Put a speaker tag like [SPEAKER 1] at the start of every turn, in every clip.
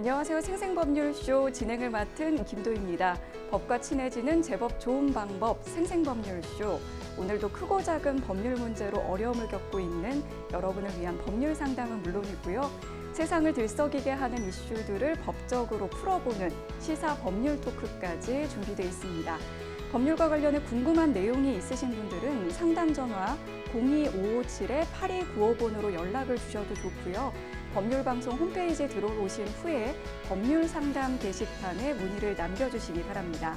[SPEAKER 1] 안녕하세요. 생생법률쇼 진행을 맡은 김도희입니다. 법과 친해지는 제법 좋은 방법 생생법률쇼. 오늘도 크고 작은 법률 문제로 어려움을 겪고 있는 여러분을 위한 법률 상담은 물론이고요. 세상을 들썩이게 하는 이슈들을 법적으로 풀어보는 시사 법률 토크까지 준비되어 있습니다. 법률과 관련해 궁금한 내용이 있으신 분들은 상담 전화 02557-8295번으로 연락을 주셔도 좋고요. 법률방송 홈페이지에 들어오신 후에 법률상담 게시판에 문의를 남겨주시기 바랍니다.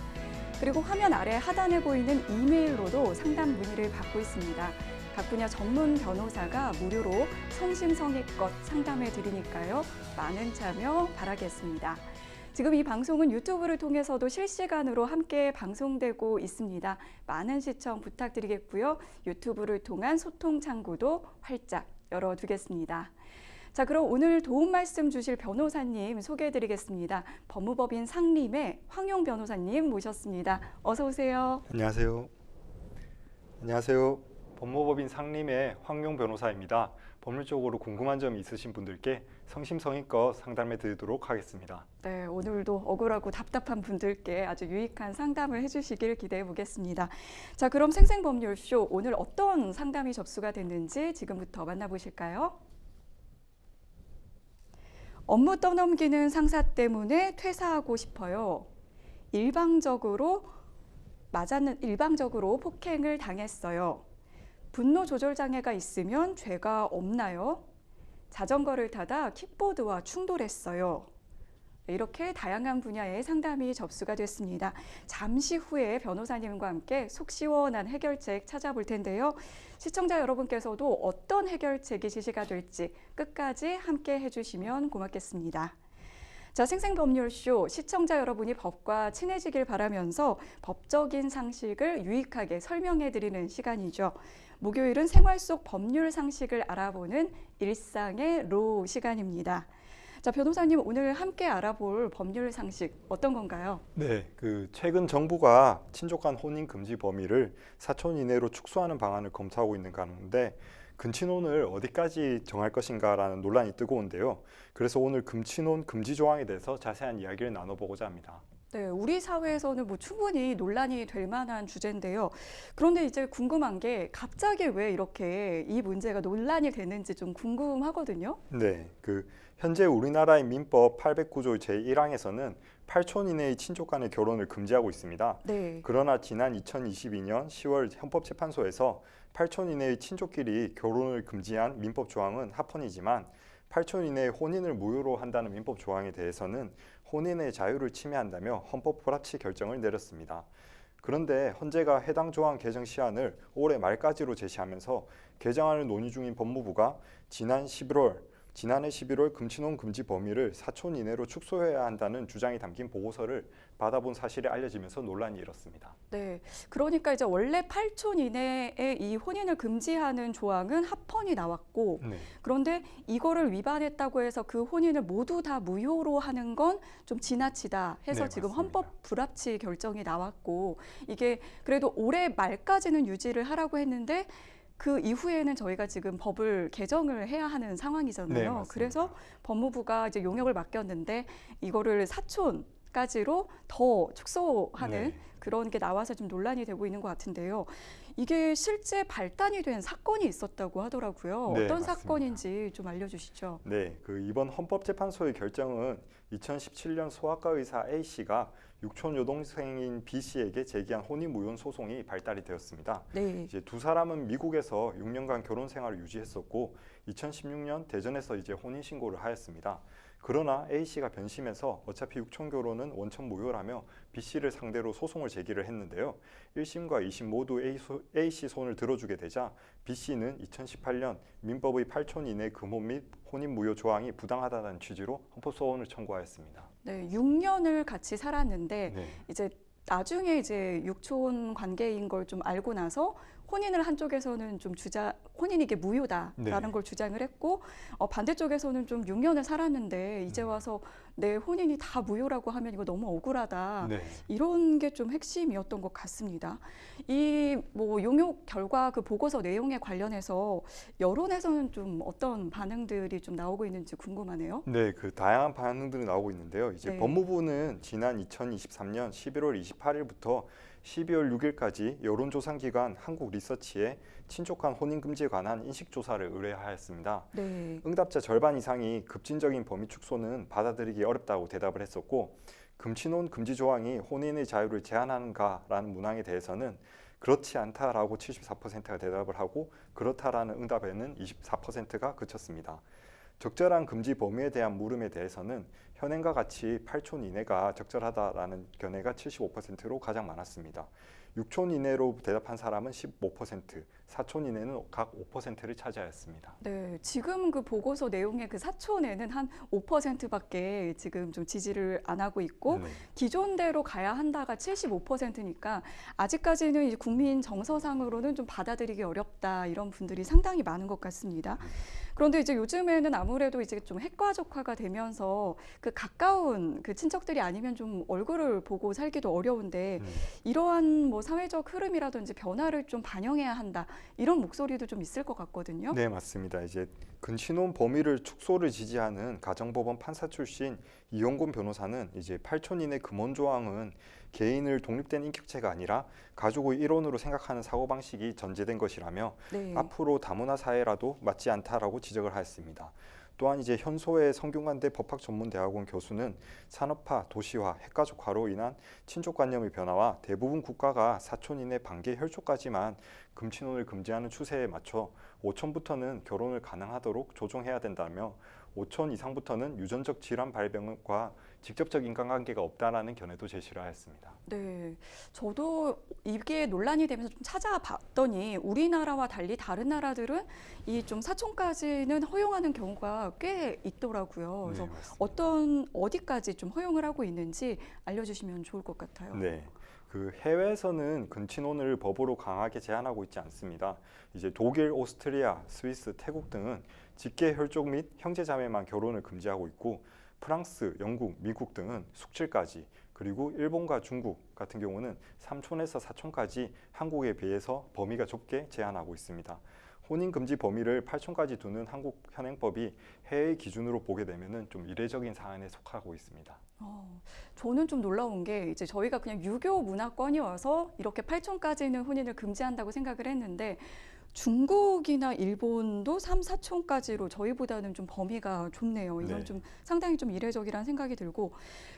[SPEAKER 1] 그리고 화면 아래 하단에 보이는 이메일로도 상담 문의를 받고 있습니다. 각 분야 전문 변호사가 무료로 성심성의껏 상담해 드리니까요. 많은 참여 바라겠습니다. 지금 이 방송은 유튜브를 통해서도 실시간으로 함께 방송되고 있습니다. 많은 시청 부탁드리겠고요. 유튜브를 통한 소통 창구도 활짝 열어두겠습니다. 자, 그럼 오늘 도움 말씀 주실 변호사님 소개해드리겠습니다. 법무법인 상림의 황용 변호사님 모셨습니다. 어서 오세요.
[SPEAKER 2] 안녕하세요. 안녕하세요. 법무법인 상림의 황용 변호사입니다. 법률적으로 궁금한 점이 있으신 분들께 성심성의껏 상담해 드리도록 하겠습니다.
[SPEAKER 1] 네, 오늘도 억울하고 답답한 분들께 아주 유익한 상담을 해주시길 기대해 보겠습니다. 자, 그럼 생생법률쇼 오늘 어떤 상담이 접수가 됐는지 지금부터 만나보실까요? 업무 떠넘기는 상사 때문에 퇴사하고 싶어요. 일방적으로 폭행을 당했어요. 분노 조절 장애가 있으면 죄가 없나요? 자전거를 타다 킥보드와 충돌했어요. 이렇게 다양한 분야의 상담이 접수가 됐습니다. 잠시 후에 변호사님과 함께 속 시원한 해결책 찾아볼 텐데요. 시청자 여러분께서도 어떤 해결책이 제시가 될지 끝까지 함께 해주시면 고맙겠습니다. 자, 생생법률쇼 시청자 여러분이 법과 친해지길 바라면서 법적인 상식을 유익하게 설명해드리는 시간이죠. 목요일은 생활 속 법률 상식을 알아보는 일상의 로 시간입니다. 자, 변호사님 오늘 함께 알아볼 법률 상식 어떤 건가요?
[SPEAKER 2] 네, 최근 정부가 친족간 혼인 금지 범위를 4촌 이내로 축소하는 방안을 검토하고 있는 가운데 근친혼을 어디까지 정할 것인가라는 논란이 뜨거운데요. 그래서 오늘 금친혼 금지 조항에 대해서 자세한 이야기를 나눠보고자 합니다.
[SPEAKER 1] 네, 우리 사회에서는 충분히 논란이 될 만한 주제인데요. 그런데 이제 궁금한 게 갑자기 왜 이렇게 이 문제가 논란이 되는지 좀 궁금하거든요.
[SPEAKER 2] 네, 현재 우리나라의 민법 809조 제1항에서는 8촌 이내의 친족 간의 결혼을 금지하고 있습니다.
[SPEAKER 1] 네.
[SPEAKER 2] 그러나 지난 2022년 10월 헌법재판소에서 8촌 이내의 친족끼리 결혼을 금지한 민법 조항은 합헌이지만 8촌 이내의 혼인을 무효로 한다는 민법 조항에 대해서는 혼인의 자유를 침해한다며 헌법 불합치 결정을 내렸습니다. 그런데 헌재가 해당 조항 개정 시한을 올해 말까지로 제시하면서 개정안을 논의 중인 법무부가 지난해 11월 금친혼 금지 범위를 4촌 이내로 축소해야 한다는 주장이 담긴 보고서를 받아본 사실이 알려지면서 논란이 일었습니다.
[SPEAKER 1] 네, 그러니까 이제 원래 8촌 이내에 이 혼인을 금지하는 조항은 합헌이 나왔고,
[SPEAKER 2] 네.
[SPEAKER 1] 그런데 이거를 위반했다고 해서 그 혼인을 모두 다 무효로 하는 건 좀 지나치다 해서
[SPEAKER 2] 네,
[SPEAKER 1] 지금
[SPEAKER 2] 맞습니다.
[SPEAKER 1] 헌법 불합치 결정이 나왔고, 이게 그래도 올해 말까지는 유지를 하라고 했는데 그 이후에는 저희가 지금 법을 개정을 해야 하는 상황이잖아요.
[SPEAKER 2] 네, 맞습니다.
[SPEAKER 1] 그래서 법무부가 이제 용역을 맡겼는데 이거를 4촌까지로 더 축소하는
[SPEAKER 2] 네.
[SPEAKER 1] 그런 게 나와서 좀 논란이 되고 있는 것 같은데요. 이게 실제 발단이 된 사건이 있었다고 하더라고요.
[SPEAKER 2] 네,
[SPEAKER 1] 어떤
[SPEAKER 2] 맞습니다.
[SPEAKER 1] 사건인지 좀 알려주시죠.
[SPEAKER 2] 네, 이번 헌법재판소의 결정은 2017년 소아과 의사 A씨가 육촌 여동생인 B씨에게 제기한 혼인무효 소송이 발달이 되었습니다.
[SPEAKER 1] 네.
[SPEAKER 2] 이제 두 사람은 미국에서 6년간 결혼 생활을 유지했었고 2016년 대전에서 이제 혼인 신고를 하였습니다. 그러나 A씨가 변심해서 어차피 육촌 결혼은 원천 무효라며 B씨를 상대로 소송을 제기를 했는데요. 1심과 2심 모두 A씨 손을 들어주게 되자 B씨는 2018년 민법의 8촌 이내 금혼 및 혼인 무효 조항이 부당하다는 취지로 헌법소원을 청구하였습니다.
[SPEAKER 1] 네, 6년을 같이 살았는데
[SPEAKER 2] 네.
[SPEAKER 1] 이제 나중에 이제 육촌 관계인 걸 좀 알고 나서 혼인을 한쪽에서는 좀 혼인이 이게 무효다라는
[SPEAKER 2] 네.
[SPEAKER 1] 걸 주장을 했고 반대쪽에서는 좀 6년을 살았는데 이제 와서 내 혼인이 다 무효라고 하면 이거 너무 억울하다.
[SPEAKER 2] 네.
[SPEAKER 1] 이런 게 좀 핵심이었던 것 같습니다. 이 뭐 용역 결과 그 보고서 내용에 관련해서 여론에서는 좀 어떤 반응들이 좀 나오고 있는지 궁금하네요.
[SPEAKER 2] 네, 그 다양한 반응들이 나오고 있는데요. 이제
[SPEAKER 1] 네.
[SPEAKER 2] 법무부는 지난 2023년 11월 28일부터 12월 6일까지 여론조사 기관 한국리서치에 친족간 혼인 금지에 관한 인식 조사를 의뢰하였습니다.
[SPEAKER 1] 네.
[SPEAKER 2] 응답자 절반 이상이 급진적인 범위 축소는 받아들이기 어렵다고 대답을 했었고, 금친혼 금지 조항이 혼인의 자유를 제한하는가라는 문항에 대해서는 그렇지 않다라고 74%가 대답을 하고, 그렇다라는 응답에는 24%가 그쳤습니다. 적절한 금지 범위에 대한 물음에 대해서는 현행과 같이 8촌 이내가 적절하다라는 견해가 75%로 가장 많았습니다. 6촌 이내로 대답한 사람은 15%, 4촌 이내는 각 5%를 차지하였습니다.
[SPEAKER 1] 네, 지금 그 보고서 내용의 그 사촌에는 한 5%밖에 지금 좀 지지를 안 하고 있고
[SPEAKER 2] 네.
[SPEAKER 1] 기존대로 가야 한다가 75%니까 아직까지는 이제 국민 정서상으로는 좀 받아들이기 어렵다 이런 분들이 상당히 많은 것 같습니다. 그런데 이제 요즘에는 아무래도 이제 좀 핵가족화가 되면서 그 가까운 그 친척들이 아니면 좀 얼굴을 보고 살기도 어려운데 이러한 뭐 사회적 흐름이라든지 변화를 좀 반영해야 한다 이런 목소리도 좀 있을 것 같거든요.
[SPEAKER 2] 네, 맞습니다. 이제 근친혼 범위를 축소를 지지하는 가정법원 판사 출신 이용곤 변호사는 이제 8촌 이내 금원 조항은 개인을 독립된 인격체가 아니라 가족의 일원으로 생각하는 사고방식이 전제된 것이라며
[SPEAKER 1] 네.
[SPEAKER 2] 앞으로 다문화 사회라도 맞지 않다라고 지적을 하였습니다. 또한 이제 현소의 성균관대 법학전문대학원 교수는 산업화, 도시화, 핵가족화로 인한 친족관념의 변화와 대부분 국가가 사촌 이내 반개 혈족까지만 금친혼을 금지하는 추세에 맞춰 5촌부터는 결혼을 가능하도록 조정해야 된다며 5촌 이상부터는 유전적 질환 발병과 직접적 인간관계가 없다라는 견해도 제시를 하였습니다.
[SPEAKER 1] 네, 저도 이게 논란이 되면서 좀 찾아봤더니 우리나라와 달리 다른 나라들은 이 좀 사촌까지는 허용하는 경우가 꽤 있더라고요. 그래서
[SPEAKER 2] 네, 맞습니다.
[SPEAKER 1] 어디까지 좀 허용을 하고 있는지 알려주시면 좋을 것 같아요.
[SPEAKER 2] 네. 그 해외에서는 근친혼을 법으로 강하게 제한하고 있지 않습니다. 이제 독일, 오스트리아, 스위스, 태국 등은 직계 혈족 및 형제자매만 결혼을 금지하고 있고, 프랑스, 영국, 미국 등은 숙칠까지, 그리고 일본과 중국 같은 경우는 3촌에서 4촌까지 한국에 비해서 범위가 좁게 제한하고 있습니다. 혼인 금지 범위를 8촌까지 두는 한국 현행법이 해외 기준으로 보게 되면은 좀 이례적인 사안에 속하고 있습니다.
[SPEAKER 1] 저는 좀 놀라운 게 이제 저희가 그냥 유교 문화권이어서 이렇게 8촌까지는 혼인을 금지한다고 생각을 했는데 중국이나 일본도 3, 4촌까지로 저희보다는 좀 범위가 좁네요. 이건
[SPEAKER 2] 네.
[SPEAKER 1] 좀 상당히 좀 이례적이라는 생각이 들고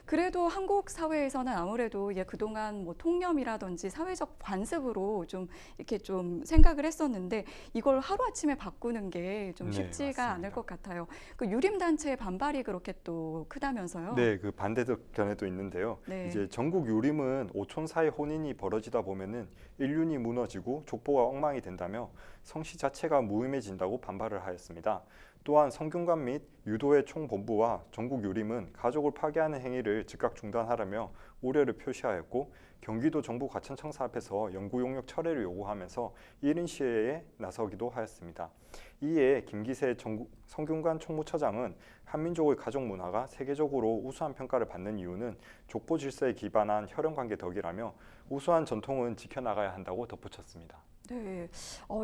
[SPEAKER 1] 그래도 한국 사회에서는 아무래도 그동안 뭐 통념이라든지 사회적 관습으로 좀 이렇게 좀 생각을 했었는데 이걸 하루아침에 바꾸는 게 좀
[SPEAKER 2] 네,
[SPEAKER 1] 쉽지가
[SPEAKER 2] 맞습니다.
[SPEAKER 1] 않을 것 같아요. 그 유림단체의 반발이 그렇게 또 크다면서요?
[SPEAKER 2] 네, 그 반대적 견해도 있는데요.
[SPEAKER 1] 네.
[SPEAKER 2] 이제 전국 유림은 5촌 사이 혼인이 벌어지다 보면은 인륜이 무너지고 족보가 엉망이 된다며 성씨 자체가 무의미해진다고 반발을 하였습니다. 또한 성균관 및 유도회 총본부와 전국 유림은 가족을 파괴하는 행위를 즉각 중단하라며 우려를 표시하였고, 경기도 정부 과천청사 앞에서 영구 용역 철회를 요구하면서 1인 시위에 나서기도 하였습니다. 이에 김기세 성균관 총무처장은 한민족의 가족 문화가 세계적으로 우수한 평가를 받는 이유는 족보 질서에 기반한 혈연 관계 덕이라며 우수한 전통은 지켜나가야 한다고 덧붙였습니다.
[SPEAKER 1] 네,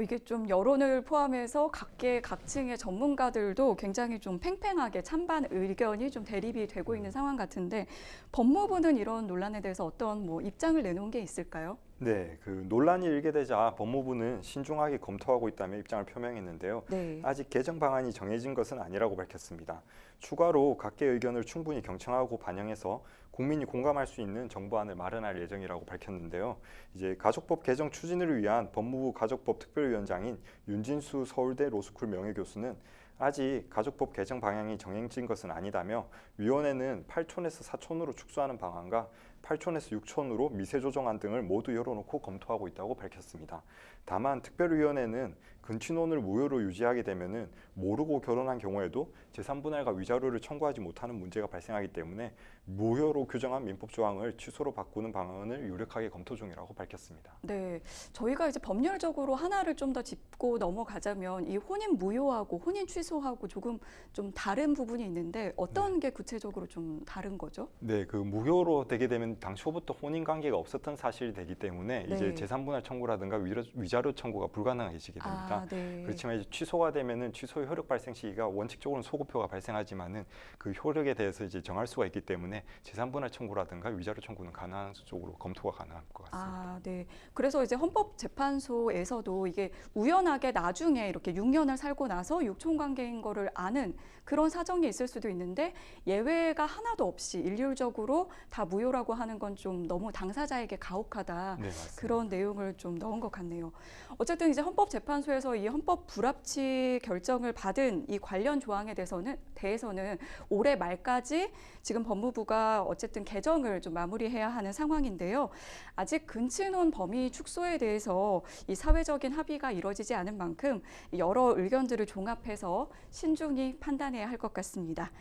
[SPEAKER 1] 이게 좀 여론을 포함해서 각계각층의 전문가들도 굉장히 좀 팽팽하게 찬반 의견이 좀 대립이 되고 있는 상황 같은데 법무부는 이런 논란에 대해서 어떤 뭐 입장을 내놓은 게 있을까요?
[SPEAKER 2] 네, 그 논란이 일게 되자 법무부는 신중하게 검토하고 있다며 입장을 표명했는데요.
[SPEAKER 1] 네.
[SPEAKER 2] 아직 개정 방안이 정해진 것은 아니라고 밝혔습니다. 추가로 각계 의견을 충분히 경청하고 반영해서 국민이 공감할 수 있는 정부안을 마련할 예정이라고 밝혔는데요. 이제 가족법 개정 추진을 위한 법무부 가족법 특별위원장인 윤진수 서울대 로스쿨 명예교수는 아직 가족법 개정 방향이 정해진 것은 아니다며 위원회는 8촌에서 4촌으로 축소하는 방안과 8촌에서 6촌으로 미세 조정안 등을 모두 열어놓고 검토하고 있다고 밝혔습니다. 다만 특별위원회는 근친혼을 무효로 유지하게 되면은 모르고 결혼한 경우에도 재산분할과 위자료를 청구하지 못하는 문제가 발생하기 때문에 무효로 규정한 민법 조항을 취소로 바꾸는 방안을 유력하게 검토 중이라고 밝혔습니다.
[SPEAKER 1] 네, 저희가 이제 법률적으로 하나를 좀 더 짚고 넘어가자면 이 혼인 무효하고 혼인 취소하고 조금 좀 다른 부분이 있는데 어떤 게 구체적으로 좀 다른 거죠?
[SPEAKER 2] 네, 그 무효로 되게 되면 당초부터 혼인 관계가 없었던 사실이 되기 때문에
[SPEAKER 1] 네.
[SPEAKER 2] 이제 재산분할 청구라든가 위자료 청구가 불가능해지게 됩니다.
[SPEAKER 1] 아, 네.
[SPEAKER 2] 그렇지만 이제 취소가 되면은 취소 효력 발생 시기가 원칙적으로는 소급효가 발생하지만은 그 효력에 대해서 이제 정할 수가 있기 때문에 재산분할 청구라든가 위자료 청구는 가능한 쪽으로 검토가 가능할 것 같습니다.
[SPEAKER 1] 아, 네. 그래서 이제 헌법재판소에서도 이게 우연하게 나중에 이렇게 6년을 살고 나서 육총 관계인 거를 아는 그런 사정이 있을 수도 있는데 예외가 하나도 없이 일률적으로 다 무효라고 하는 건 좀 너무 당사자에게 가혹하다.
[SPEAKER 2] 네, 맞습니다.
[SPEAKER 1] 그런 내용을 좀 넣은 것 같네요. 어쨌든 이제 헌법재판소에서 이 헌법 불합치 결정을 받은 이 관련 조항에 대해서는 올해 말까지 지금 법무부가 어쨌든 개정을 좀 마무리해야 하는 상황인데요. 아직 근친혼 범위 축소에 대해서 이 사회적인 합의가 이뤄지지 않은 만큼 여러 의견들을 종합해서 신중히 판단해야 할 것 같습니다.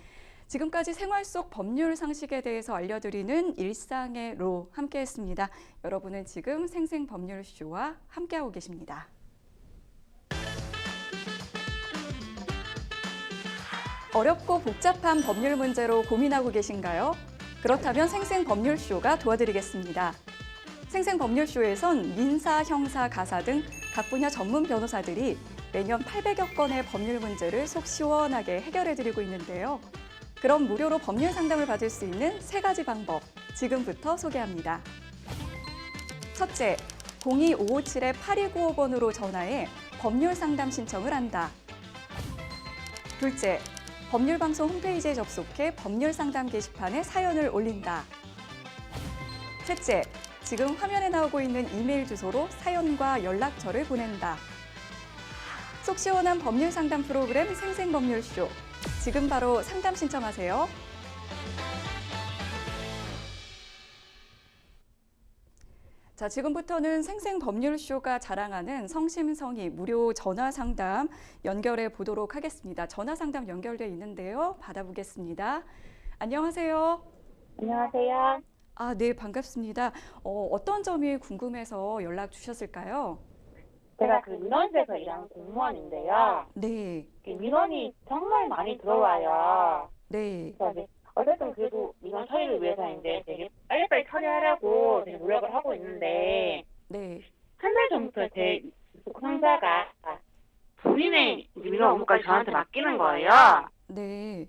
[SPEAKER 1] 지금까지 생활 속 법률 상식에 대해서 알려드리는 일상의 로 함께했습니다. 여러분은 지금 생생법률쇼와 함께하고 계십니다. 어렵고 복잡한 법률 문제로 고민하고 계신가요? 그렇다면 생생법률쇼가 도와드리겠습니다. 생생법률쇼에선 민사, 형사, 가사 등 각 분야 전문 변호사들이 매년 800여 건의 법률 문제를 속 시원하게 해결해드리고 있는데요. 그럼 무료로 법률 상담을 받을 수 있는 3가지 방법, 지금부터 소개합니다. 첫째, 02557-8295번으로 전화해 법률 상담 신청을 한다. 둘째, 법률방송 홈페이지에 접속해 법률 상담 게시판에 사연을 올린다. 셋째, 지금 화면에 나오고 있는 이메일 주소로 사연과 연락처를 보낸다. 속 시원한 법률 상담 프로그램 생생법률쇼. 지금 바로 상담 신청하세요. 자, 지금부터는 생생법률쇼가 자랑하는 성심성의 무료 전화 상담 연결해 보도록 하겠습니다. 전화 상담 연결돼 있는데요. 받아보겠습니다. 안녕하세요.
[SPEAKER 3] 안녕하세요.
[SPEAKER 1] 아, 네, 반갑습니다. 어떤 점이 궁금해서 연락 주셨을까요?
[SPEAKER 3] 제가 그 민원실에서 일하는 공무원인데요.
[SPEAKER 1] 네,
[SPEAKER 3] 민원이 정말 많이 들어와요.
[SPEAKER 1] 네,
[SPEAKER 3] 그래서 이제 어쨌든 그래도 민원 처리를 위해서 이제 되게 빨리빨리 처리하려고 되게 노력을 하고 있는데
[SPEAKER 1] 네,
[SPEAKER 3] 한 달 전부터 제 상사가 본인의 민원 업무까지 저한테 맡기는 거예요.
[SPEAKER 1] 네,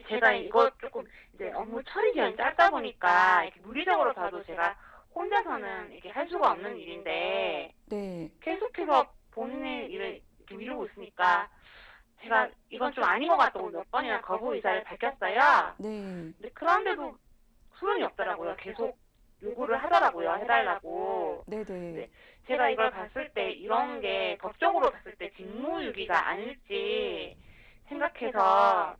[SPEAKER 3] 제가 이거 조금 이제 업무 처리 기간이 짧다 보니까 이렇게 물리적으로 봐도 제가 혼자서는 이렇게 할 수가 없는 일인데
[SPEAKER 1] 네,
[SPEAKER 3] 계속해서 본인의 일을 이렇게 미루고 있으니까 제가 이건 좀 아닌 것 같다고 몇 번이나 거부 의사를 밝혔어요.
[SPEAKER 1] 네,
[SPEAKER 3] 근데 그런데도 소용이 없더라고요. 계속 요구를 하더라고요. 해달라고.
[SPEAKER 1] 네, 네,
[SPEAKER 3] 제가 이걸 봤을 때 이런 게 법적으로 봤을 때 직무유기가 아닐지 생각해서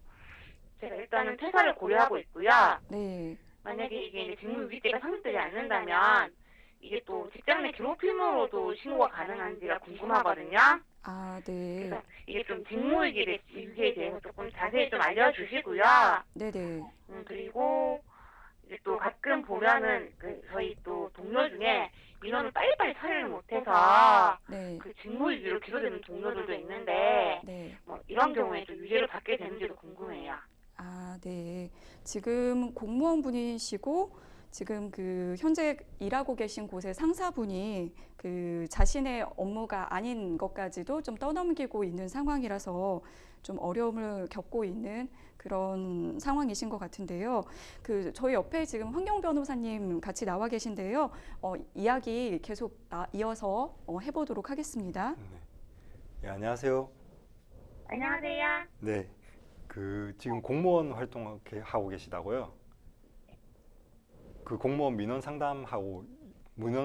[SPEAKER 3] 제가 일단은 퇴사를 고려하고 있고요.
[SPEAKER 1] 네,
[SPEAKER 3] 만약에 이게 이제 직무유기죄가 성립되지 않는다면 이게 또 직장 내 기록필무로도 신고가 가능한지가 궁금하거든요.
[SPEAKER 1] 아, 네,
[SPEAKER 3] 그래서 이게 좀 직무유기에 대해서 조금 자세히 좀 알려주시고요.
[SPEAKER 1] 네, 네,
[SPEAKER 3] 그리고 이제 또 가끔 보면은 저희 또 동료 중에 민원을 빨리빨리 처리를 못해서
[SPEAKER 1] 네,
[SPEAKER 3] 그 직무유기로 기소되는 동료들도 있는데
[SPEAKER 1] 네.
[SPEAKER 3] 뭐 이런 경우에 좀 유죄를 받게 되는지도 궁금해요.
[SPEAKER 1] 아, 네. 지금 공무원분이시고 지금 그 현재 일하고 계신 곳의 상사분이 그 자신의 업무가 아닌 것까지도 좀 떠넘기고 있는 상황이라서 좀 어려움을 겪고 있는 그런 상황이신 것 같은데요. 그 저희 옆에 지금 황경 변호사님 같이 나와 계신데요. 이야기 계속 이어서 해보도록 하겠습니다.
[SPEAKER 2] 네. 네, 안녕하세요.
[SPEAKER 3] 안녕하세요.
[SPEAKER 2] 네, 그 지금 공무원 활동하고 계시다고요? 그 공무원 민원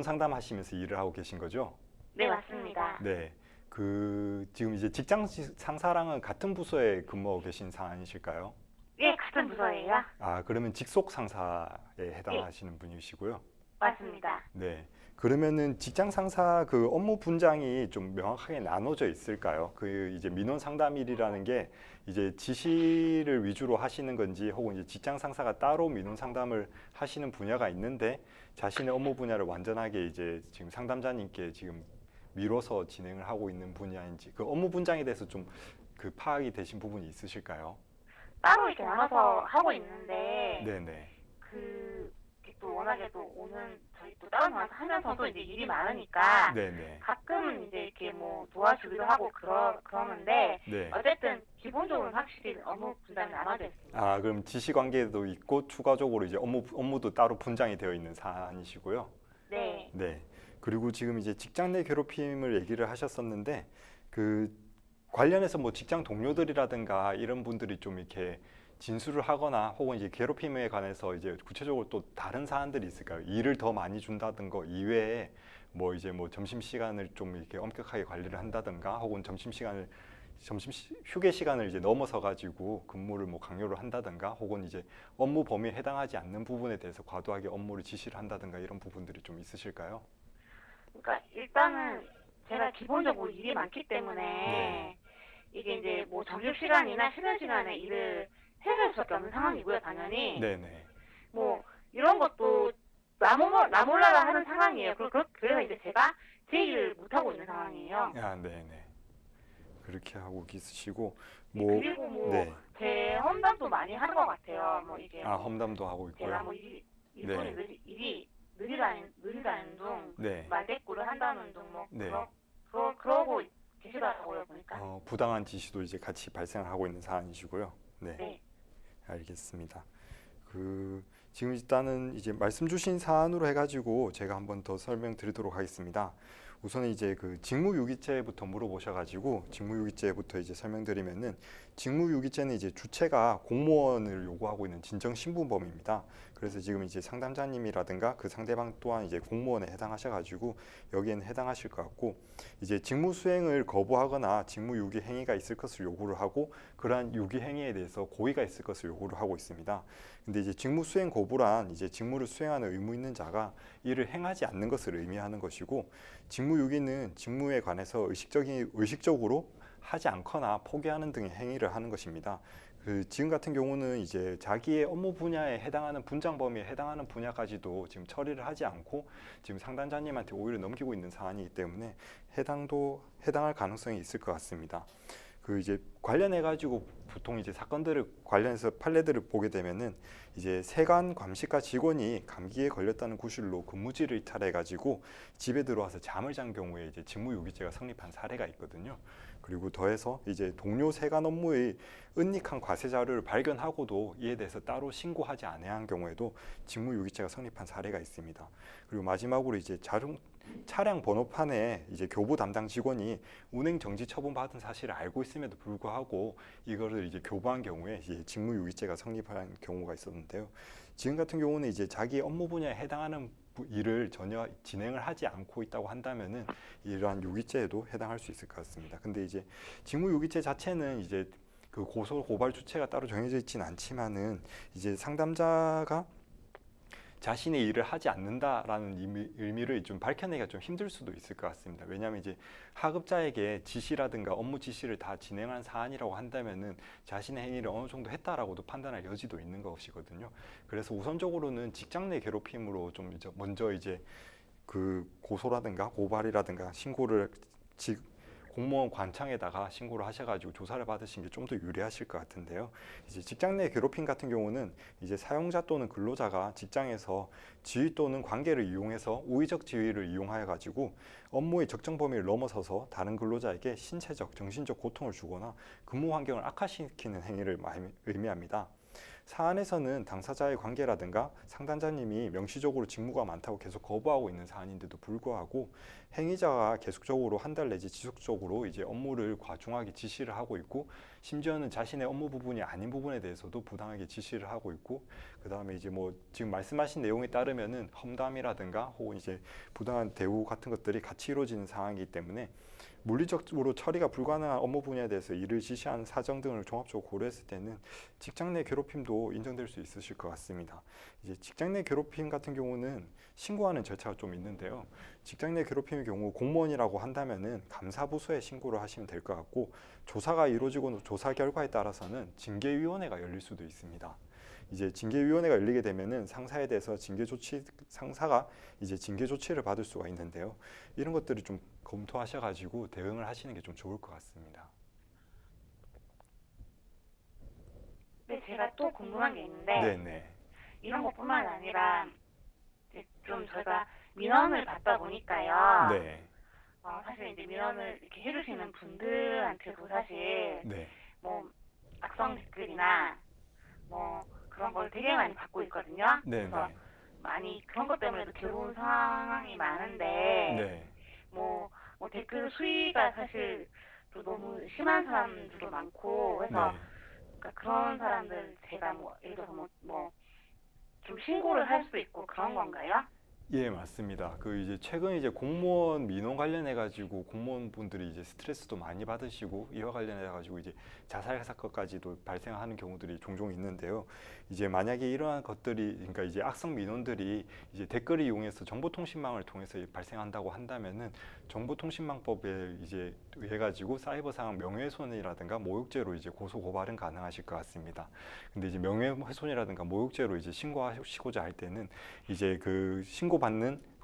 [SPEAKER 2] 상담하시면서 일을 하고 계신 거죠?
[SPEAKER 3] 네, 맞습니다.
[SPEAKER 2] 네, 그 지금 이제 직장 상사랑은 같은 부서에 근무하고 계신 상황이실까요?
[SPEAKER 3] 예, 같은 부서예요.
[SPEAKER 2] 아, 그러면 직속 상사에 해당하시는 분이시고요.
[SPEAKER 3] 맞습니다.
[SPEAKER 2] 네. 그러면은 직장 상사 그 업무 분장이 좀 명확하게 나눠져 있을까요? 그 이제 민원 상담일이라는 게 이제 지시를 위주로 하시는 건지 혹은 이제 직장 상사가 따로 민원 상담을 하시는 분야가 있는데 자신의 업무 분야를 완전하게 이제 지금 상담자님께 지금 미뤄서 진행을 하고 있는 분야인지 그 업무 분장에 대해서 좀 그 파악이 되신 부분이 있으실까요?
[SPEAKER 3] 따로 이렇게 나눠서 하고 있는데
[SPEAKER 2] 네네.
[SPEAKER 3] 또 워낙에 또 오는 저희 또 다른 회사 하면서도 이제 일이 많으니까
[SPEAKER 2] 네네.
[SPEAKER 3] 가끔은 이제 이렇게 뭐 도와주기도 하고 그러는데
[SPEAKER 2] 네.
[SPEAKER 3] 어쨌든 기본적으로는 확실히 업무 분담이 나눠져 있습니다.
[SPEAKER 2] 아, 그럼 지시 관계도 있고 추가적으로 이제 업무도 따로 분장이 되어 있는 사안이시고요.
[SPEAKER 3] 네.
[SPEAKER 2] 네. 그리고 지금 이제 직장 내 괴롭힘을 얘기를 하셨었는데 그 관련해서 뭐 직장 동료들이라든가 이런 분들이 좀 이렇게 진술을 하거나 혹은 이제 괴롭힘에 관해서 이제 구체적으로 또 다른 사안들이 있을까요? 일을 더 많이 준다든 거 이외에 뭐 이제 뭐 점심 시간을 좀 이렇게 엄격하게 관리를 한다든가 혹은 휴게 시간을 이제 넘어서 가지고 근무를 뭐 강요를 한다든가 혹은 이제 업무 범위에 해당하지 않는 부분에 대해서 과도하게 업무를 지시를 한다든가 이런 부분들이 좀 있으실까요?
[SPEAKER 3] 그러니까 일단은 제가 기본적으로 일이 많기 때문에
[SPEAKER 2] 네.
[SPEAKER 3] 이게 이제 뭐 점심시간이나 쉬는 시간에 일을 해야 될 수밖에 없는 상황이고요, 당연히.
[SPEAKER 2] 네네.
[SPEAKER 3] 뭐 이런 것도 나 몰라라 하는 상황이에요. 그래서 이제 제가 제 일을 못하고 있는 상황이에요.
[SPEAKER 2] 아, 네네. 그렇게 하고 계시고
[SPEAKER 3] 그리고 뭐
[SPEAKER 2] 네.
[SPEAKER 3] 제 험담도 많이 하는 것 같아요. 뭐 이게
[SPEAKER 2] 아,
[SPEAKER 3] 뭐
[SPEAKER 2] 험담도 하고
[SPEAKER 3] 제가
[SPEAKER 2] 있고요.
[SPEAKER 3] 뭐
[SPEAKER 2] 네.
[SPEAKER 3] 일이 느리다는 둥,
[SPEAKER 2] 네.
[SPEAKER 3] 말대꾸를 한다는 둥, 뭐
[SPEAKER 2] 네.
[SPEAKER 3] 그러고 계시더라고요, 보니까.
[SPEAKER 2] 부당한 지시도 이제 같이 발생을 하고 있는 사안이시고요. 네.
[SPEAKER 3] 네.
[SPEAKER 2] 알겠습니다. 지금 일단은 이제 말씀 주신 사안으로 해가지고 제가 한번 더 설명드리도록 하겠습니다. 우선 이제 그 직무유기죄부터 물어보셔가지고 직무유기죄부터 이제 설명드리면은 직무유기죄는 이제 주체가 공무원을 요구하고 있는 진정신분범입니다. 그래서 지금 이제 상담자님이라든가 그 상대방 또한 이제 공무원에 해당하셔가지고 여기에는 해당하실 것 같고 이제 직무 수행을 거부하거나 직무유기 행위가 있을 것을 요구를 하고 그러한 유기 행위에 대해서 고의가 있을 것을 요구를 하고 있습니다. 근데 이제 직무 수행 거부란 이제 직무를 수행하는 의무 있는 자가 이를 행하지 않는 것을 의미하는 것이고 직무유기는 직무에 관해서 의식적으로 하지 않거나 포기하는 등의 행위를 하는 것입니다. 지금 같은 경우는 이제 자기의 업무 분야에 해당하는 분장 범위에 해당하는 분야까지도 지금 처리를 하지 않고 지금 상담자님한테 오히려 넘기고 있는 사안이기 때문에 해당할 가능성이 있을 것 같습니다. 이제 관련해 가지고 보통 이제 사건들을 관련해서 판례들을 보게 되면은 이제 세관 감식과 직원이 감기에 걸렸다는 구실로 근무지를 이탈해 가지고 집에 들어와서 잠을 잔 경우에 이제 직무유기죄가 성립한 사례가 있거든요. 그리고 더해서 이제 동료 세관 업무의 은닉한 과세 자료를 발견하고도 이에 대해서 따로 신고하지 않아야 한 경우에도 직무유기죄가 성립한 사례가 있습니다. 그리고 마지막으로 이제 차량 번호판에 이제 교부 담당 직원이 운행 정지 처분 받은 사실을 알고 있음에도 불구하고 이거를 이제 교부한 경우에 이제 직무유기죄가 성립한 경우가 있었는데요. 지금 같은 경우는 이제 자기 업무 분야에 해당하는 일을 전혀 진행을 하지 않고 있다고 한다면은 이러한 유기죄에도 해당할 수 있을 것 같습니다. 근데 이제 직무유기죄 자체는 이제 그 고발 주체가 따로 정해져 있지는 않지만은 이제 상담자가 자신의 일을 하지 않는다라는 의미를 좀 밝혀내기가 좀 힘들 수도 있을 것 같습니다. 왜냐하면 이제 하급자에게 지시라든가 업무 지시를 다 진행한 사안이라고 한다면은 자신의 행위를 어느 정도 했다라고도 판단할 여지도 있는 것이거든요. 그래서 우선적으로는 직장 내 괴롭힘으로 좀 먼저 이제 그 고소라든가 고발이라든가 신고를 공무원 관청에다가 신고를 하셔가지고 조사를 받으신 게 좀 더 유리하실 것 같은데요. 이제 직장 내 괴롭힘 같은 경우는 이제 사용자 또는 근로자가 직장에서 지위 또는 관계를 이용해서 우의적 지위를 이용하여 가지고 업무의 적정 범위를 넘어서서 다른 근로자에게 신체적, 정신적 고통을 주거나 근무 환경을 악화시키는 행위를 의미합니다. 사안에서는 당사자의 관계라든가 상담자님이 명시적으로 직무가 많다고 계속 거부하고 있는 사안인데도 불구하고 행위자가 계속적으로 한 달 내지 지속적으로 이제 업무를 과중하게 지시를 하고 있고 심지어는 자신의 업무 부분이 아닌 부분에 대해서도 부당하게 지시를 하고 있고 그 다음에 이제 뭐 지금 말씀하신 내용에 따르면은 험담이라든가 혹은 이제 부당한 대우 같은 것들이 같이 이루어지는 상황이기 때문에 물리적으로 처리가 불가능한 업무 분야에 대해서 일을 지시하는 사정 등을 종합적으로 고려했을 때는 직장 내 괴롭힘도 인정될 수 있으실 것 같습니다. 이제 직장 내 괴롭힘 같은 경우는 신고하는 절차가 좀 있는데요. 직장 내 괴롭힘의 경우 공무원이라고 한다면은 감사부서에 신고를 하시면 될 것 같고, 조사가 이루어지고 조사 결과에 따라서는 징계위원회가 열릴 수도 있습니다. 이제 징계위원회가 열리게 되면은 상사에 대해서 상사가 이제 징계 조치를 받을 수가 있는데요. 이런 것들을 좀 검토하셔가지고 대응을 하시는 게 좀 좋을 것 같습니다.
[SPEAKER 3] 근데 제가 또 궁금한 게 있는데
[SPEAKER 2] 네네.
[SPEAKER 3] 이런 것뿐만 아니라 이제 좀 저희가 민원을 받다 보니까요.
[SPEAKER 2] 네.
[SPEAKER 3] 사실 이제 민원을 이렇게 해주시는 분들한테도 사실
[SPEAKER 2] 네.
[SPEAKER 3] 뭐 악성 댓글이나 뭐 그런 걸 되게 많이 받고 있거든요.
[SPEAKER 2] 네네.
[SPEAKER 3] 그래서 많이 그런 것 때문에도 괴로운 상황이 많은데
[SPEAKER 2] 네.
[SPEAKER 3] 뭐 댓글 수위가 사실 또 너무 심한 사람들도 많고 그래서
[SPEAKER 2] 네.
[SPEAKER 3] 그러니까 그런 사람들 제가 뭐 예를 들어서 뭐 좀 신고를 할 수도 있고 그런 건가요?
[SPEAKER 2] 예, 맞습니다. 이제 최근 이제 공무원 민원 관련해 가지고 공무원분들이 이제 스트레스도 많이 받으시고, 이와 관련해 가지고 이제 자살 사건까지도 발생하는 경우들이 종종 있는데요. 이제 만약에 이러한 것들이, 그러니까 이제 악성 민원들이 이제 댓글을 이용해서 정보통신망을 통해서 발생한다고 한다면은 정보통신망법에 이제 의해 가지고 사이버 상황 명예훼손이라든가 모욕죄로 이제 고소 고발은 가능하실 것 같습니다. 근데 이제 명예훼손이라든가 모욕죄로 이제 신고하시고자 할 때는 이제 그 신고받는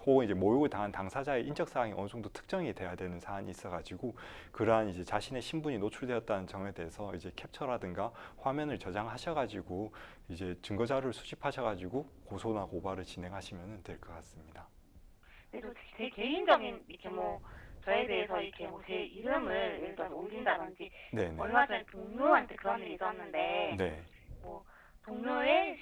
[SPEAKER 2] 혹은 이제 모욕을 당한 당사자의 인적 사항이 어느 정도 특정이 돼야 되는 사안이 있어가지고, 그러한 이제 자신의 신분이 노출되었다는 점에 대해서 이제 캡처라든가 화면을 저장하셔가지고 이제 증거 자료를 수집하셔가지고 고소나 고발을 진행하시면 될 것 같습니다.
[SPEAKER 3] 그래도 제 개인적인 이렇게 뭐 저에 대해서 이렇게 뭐 제 이름을 예를 들어서 올린다든지
[SPEAKER 2] 네네.
[SPEAKER 3] 얼마 전에 동료한테 그런 일이 있었는데
[SPEAKER 2] 네.
[SPEAKER 3] 뭐 동료에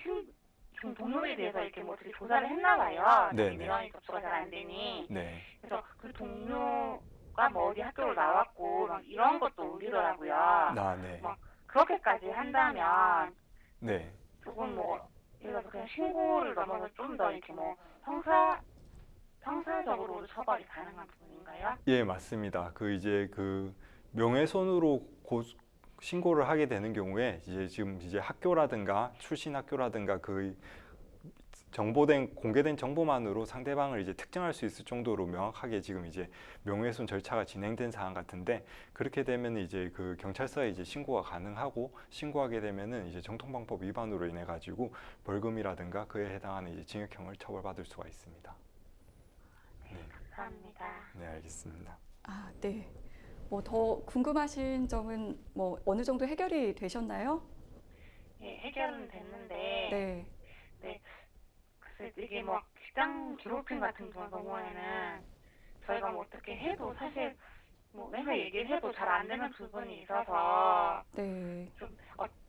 [SPEAKER 3] 대해서 이렇게 뭐 어떻게 조사를 했나 봐요.
[SPEAKER 2] 네네.
[SPEAKER 3] 민원이 접수가 잘 안 되니.
[SPEAKER 2] 네.
[SPEAKER 3] 그래서 그 동료가 뭐 어디 학교를 나왔고 막 이런 것도 올리더라고요.
[SPEAKER 2] 네.
[SPEAKER 3] 뭐 그렇게까지 한다면
[SPEAKER 2] 네.
[SPEAKER 3] 조금 뭐 예를 들어서 그냥 신고를 넘어서 좀 더 이렇게 뭐 형사적으로 처벌이 가능한 부분인가요?
[SPEAKER 2] 예, 맞습니다. 이제 명예훼손으로 신고를 하게 되는 경우에 이제 지금 이제 학교라든가 출신 학교라든가 공개된 정보만으로 상대방을 이제 특정할 수 있을 정도로 명확하게 지금 이제 명예훼손 절차가 진행된 사안 같은데, 그렇게 되면 이제 경찰서에 이제 신고가 가능하고, 신고하게 되면은 이제 정통방법 위반으로 인해 가지고 벌금이라든가 그에 해당하는 이제 징역형을 처벌받을 수가 있습니다. 네.
[SPEAKER 3] 감사합니다.
[SPEAKER 2] 네, 알겠습니다.
[SPEAKER 1] 네. 뭐 더 궁금하신 점은 뭐 어느 정도 해결이 되셨나요?
[SPEAKER 3] 예, 해결은 됐는데
[SPEAKER 1] 네.
[SPEAKER 3] 글쎄 이게 뭐 직장 괴롭힘 같은 경우에는 저희가 뭐 어떻게 해도 사실 뭐 맨날 얘기를 해도 잘 안 되는 부분이 있어서
[SPEAKER 1] 네.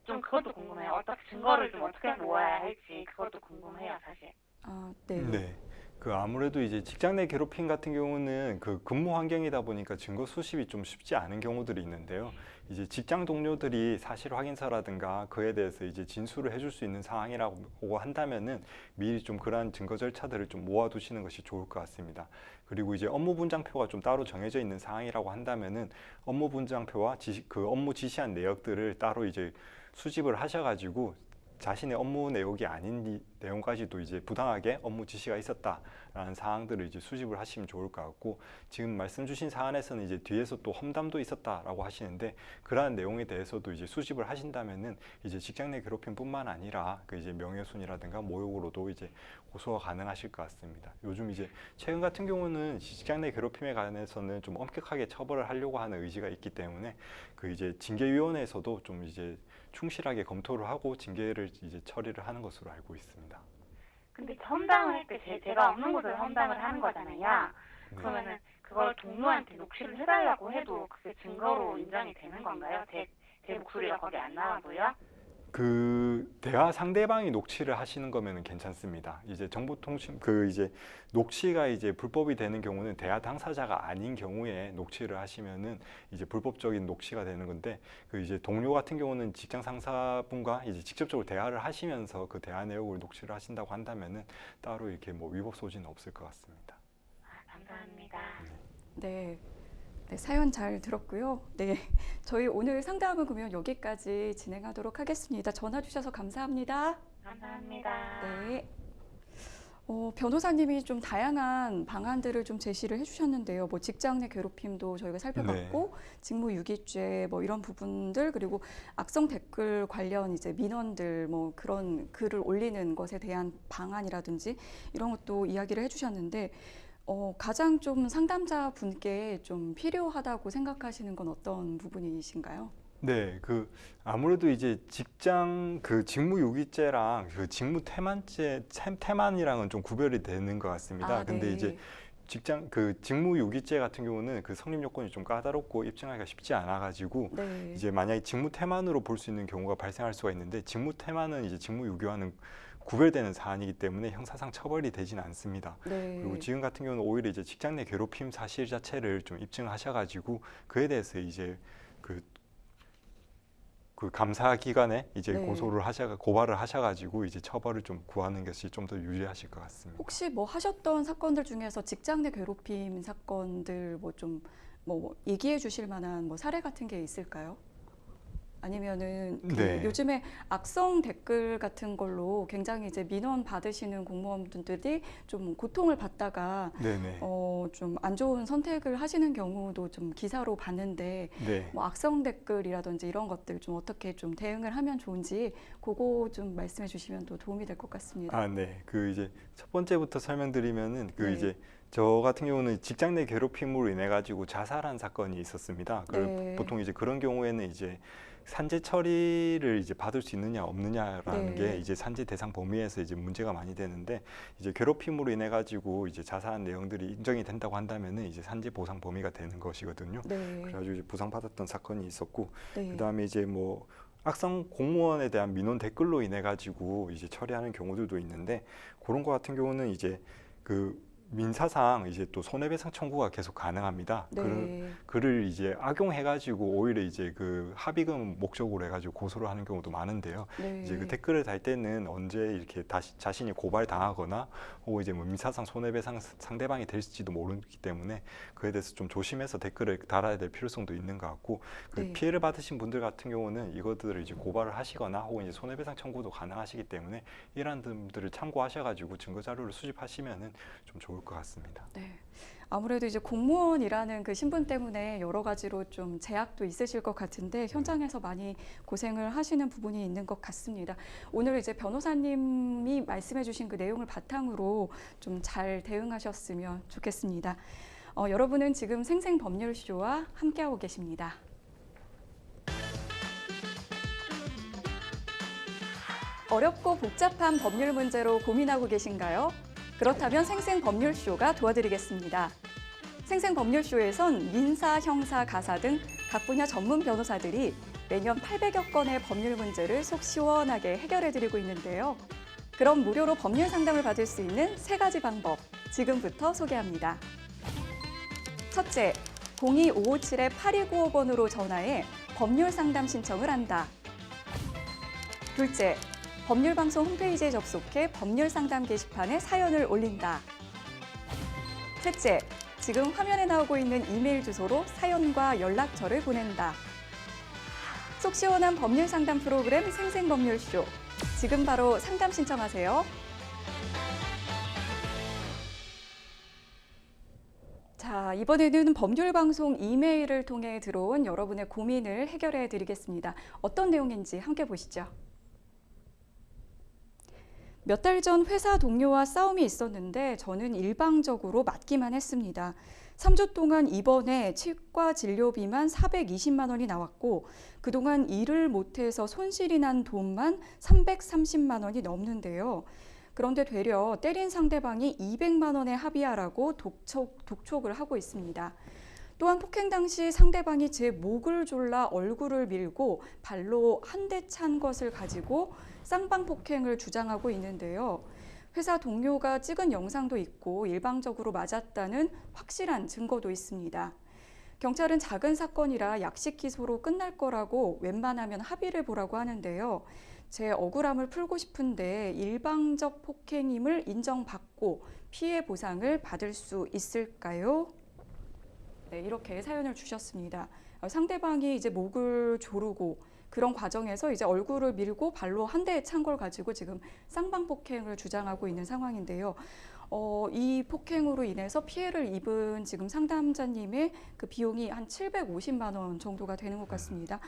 [SPEAKER 3] 좀 그것도 궁금해요. 어떻게 증거를 좀 어떻게 모아야 할지 그것도 궁금해요, 사실.
[SPEAKER 1] 네.
[SPEAKER 2] 네. 아무래도 이제 직장 내 괴롭힘 같은 경우는 근무 환경이다 보니까 증거 수집이 좀 쉽지 않은 경우들이 있는데요. 이제 직장 동료들이 사실 확인서라든가 그에 대해서 이제 진술을 해줄 수 있는 상황이라고 한다면은 미리 좀 그러한 증거 절차들을 좀 모아두시는 것이 좋을 것 같습니다. 그리고 이제 업무 분장표가 좀 따로 정해져 있는 상황이라고 한다면은 업무 분장표와 업무 지시한 내역들을 따로 이제 수집을 하셔가지고 자신의 업무 내용이 아닌 내용까지도 이제 부당하게 업무 지시가 있었다라는 사항들을 이제 수집을 하시면 좋을 것 같고, 지금 말씀 주신 사안에서는 이제 뒤에서 또 험담도 있었다라고 하시는데, 그러한 내용에 대해서도 이제 수집을 하신다면은 이제 직장 내 괴롭힘뿐만 아니라 이제 명예훼손이라든가 모욕으로도 이제 고소가 가능하실 것 같습니다. 요즘 이제 최근 같은 경우는 직장 내 괴롭힘에 관해서는 좀 엄격하게 처벌을 하려고 하는 의지가 있기 때문에 이제 징계위원회에서도 좀 이제 충실하게 검토를 하고 징계를 이제 처리를 하는 것으로 알고 있습니다.
[SPEAKER 3] 근데 험담을 할 때 제가 없는 곳에서 험담을 하는 거잖아요.
[SPEAKER 2] 네.
[SPEAKER 3] 그러면은 그걸 동료한테 녹취를 해달라고 해도 그게 증거로 인정이 되는 건가요? 제 목소리가 거기 안 나와도요?
[SPEAKER 2] 대화 상대방이 녹취를 하시는 거면은 괜찮습니다. 이제 정보통신 이제 녹취가 이제 불법이 되는 경우는 대화 당사자가 아닌 경우에 녹취를 하시면은 이제 불법적인 녹취가 되는 건데, 이제 동료 같은 경우는 직장 상사분과 이제 직접적으로 대화를 하시면서 그 대화 내용을 녹취를 하신다고 한다면은 따로 이렇게 뭐 위법 소지는 없을 것 같습니다.
[SPEAKER 3] 감사합니다.
[SPEAKER 1] 네. 네, 사연 잘 들었고요. 네, 저희 오늘 상담은 그러면 여기까지 진행하도록 하겠습니다. 전화 주셔서 감사합니다.
[SPEAKER 3] 감사합니다.
[SPEAKER 1] 네. 변호사님이 좀 다양한 방안들을 좀 제시를 해주셨는데요. 뭐 직장 내 괴롭힘도 저희가 살펴봤고, 직무유기죄 뭐 이런 부분들, 그리고 악성 댓글 관련 이제 민원들 뭐 그런 글을 올리는 것에 대한 방안이라든지 이런 것도 이야기를 해주셨는데, 가장 좀 상담자 분께 좀 필요하다고 생각하시는 건 어떤 부분이신가요?
[SPEAKER 2] 네, 아무래도 이제 직장 직무유기죄랑 태만이랑은 좀 구별이 되는 것 같습니다. 근데
[SPEAKER 1] 네.
[SPEAKER 2] 이제 직무유기죄 같은 경우는 성립 요건이 좀 까다롭고 입증하기가 쉽지 않아가지고
[SPEAKER 1] 네.
[SPEAKER 2] 이제 만약에 직무태만으로 볼 수 있는 경우가 발생할 수가 있는데, 직무태만은 이제 직무유기와는 구별되는 사안이기 때문에 형사상 처벌이 되지는 않습니다.
[SPEAKER 1] 네.
[SPEAKER 2] 그리고 지금 같은 경우는 오히려 이제 직장 내 괴롭힘 사실 자체를 좀 입증하셔가지고 그에 대해서 이제 그 감사기관에 이제
[SPEAKER 1] 네.
[SPEAKER 2] 고발을 하셔가지고 이제 처벌을 좀 구하는 것이 좀 더 유리하실 것 같습니다.
[SPEAKER 1] 혹시 뭐 하셨던 사건들 중에서 직장 내 괴롭힘 사건들 뭐 얘기해 주실 만한 뭐 사례 같은 게 있을까요? 아니면은
[SPEAKER 2] 네.
[SPEAKER 1] 요즘에 악성 댓글 같은 걸로 굉장히 이제 민원 받으시는 공무원분들이 좀 고통을 받다가
[SPEAKER 2] 네네.
[SPEAKER 1] 좀 안 좋은 선택을 하시는 경우도 좀 기사로 봤는데,
[SPEAKER 2] 네.
[SPEAKER 1] 뭐 악성 댓글이라든지 이런 것들 좀 어떻게 좀 대응을 하면 좋은지 그거 좀 말씀해 주시면 또 도움이 될 것 같습니다.
[SPEAKER 2] 네. 이제 첫 번째부터 설명드리면은
[SPEAKER 1] 네.
[SPEAKER 2] 이제 저 같은 경우는 직장 내 괴롭힘으로 인해 가지고 자살한 사건이 있었습니다.
[SPEAKER 1] 네.
[SPEAKER 2] 보통 이제 그런 경우에는 이제 산재 처리를 이제 받을 수 있느냐 없느냐라는
[SPEAKER 1] 네.
[SPEAKER 2] 게 이제 산재 대상 범위에서 이제 문제가 많이 되는데, 이제 괴롭힘으로 인해 가지고 이제 자살한 내용들이 인정이 된다고 한다면은 이제 산재 보상 범위가 되는 것이거든요.
[SPEAKER 1] 네.
[SPEAKER 2] 그래가지고 이제 보상받았던 사건이 있었고,
[SPEAKER 1] 네.
[SPEAKER 2] 그다음에 이제 뭐 악성 공무원에 대한 민원 댓글로 인해 가지고 이제 처리하는 경우들도 있는데, 그런 거 같은 경우는 이제 민사상 이제 또 손해배상 청구가 계속 가능합니다.
[SPEAKER 1] 네.
[SPEAKER 2] 그를 이제 악용해가지고 오히려 이제 합의금 목적으로 해가지고 고소를 하는 경우도 많은데요.
[SPEAKER 1] 네.
[SPEAKER 2] 이제 댓글을 달 때는 언제 이렇게 다시 자신이 고발당하거나 혹은 이제 뭐 민사상 손해배상 상대방이 될지도 모르기 때문에 그에 대해서 좀 조심해서 댓글을 달아야 될 필요성도 있는 것 같고,
[SPEAKER 1] 네.
[SPEAKER 2] 피해를 받으신 분들 같은 경우는 이것들을 이제 고발을 하시거나 혹은 이제 손해배상 청구도 가능하시기 때문에 이러한 점들을 참고하셔가지고 증거 자료를 수집하시면은 좀 좋을 것 같습니다.
[SPEAKER 1] 네. 아무래도 이제 공무원이라는 그 신분 때문에 여러 가지로 좀 제약도 있으실 것 같은데 현장에서 많이 고생을 하시는 부분이 있는 것 같습니다. 오늘 이제 변호사님이 말씀해 주신 그 내용을 바탕으로 좀 잘 대응하셨으면 좋겠습니다. 여러분은 지금 생생법률쇼와 함께하고 계십니다. 어렵고 복잡한 법률 문제로 고민하고 계신가요? 그렇다면 생생법률쇼가 도와드리겠습니다. 생생법률쇼에선 민사, 형사, 가사 등 각 분야 전문 변호사들이 매년 800여 건의 법률 문제를 속 시원하게 해결해드리고 있는데요. 그럼 무료로 법률 상담을 받을 수 있는 3가지 방법, 지금부터 소개합니다. 첫째, 02-557-8295번으로 전화해 법률 상담 신청을 한다. 둘째, 법률방송 홈페이지에 접속해 법률 상담 게시판에 사연을 올린다. 셋째, 지금 화면에 나오고 있는 이메일 주소로 사연과 연락처를 보낸다. 속 시원한 법률 상담 프로그램 생생법률쇼. 지금 바로 상담 신청하세요. 자, 이번에는 법률방송 이메일을 통해 들어온 여러분의 고민을 해결해 드리겠습니다. 어떤 내용인지 함께 보시죠. 몇 달 전 회사 동료와 싸움이 있었는데 저는 일방적으로 맞기만 했습니다. 3주 동안 입원해 치과 진료비만 420만 원이 나왔고 그동안 일을 못해서 손실이 난 돈만 330만 원이 넘는데요. 그런데 되려 때린 상대방이 200만 원에 합의하라고 독촉을 하고 있습니다. 또한 폭행 당시 상대방이 제 목을 졸라 얼굴을 밀고 발로 한 대 찬 것을 가지고 쌍방폭행을 주장하고 있는데요. 회사 동료가 찍은 영상도 있고 일방적으로 맞았다는 확실한 증거도 있습니다. 경찰은 작은 사건이라 약식 기소로 끝날 거라고 웬만하면 합의를 보라고 하는데요. 제 억울함을 풀고 싶은데 일방적 폭행임을 인정받고 피해 보상을 받을 수 있을까요? 네, 이렇게 사연을 주셨습니다. 상대방이 이제 목을 조르고 그런 과정에서 이제 얼굴을 밀고 발로 한 대 찬 걸 가지고 지금 쌍방폭행을 주장하고 있는 상황인데요. 이 폭행으로 인해서 피해를 입은 지금 상담자님의 그 비용이 한 750만 원 정도가 되는 것 같습니다.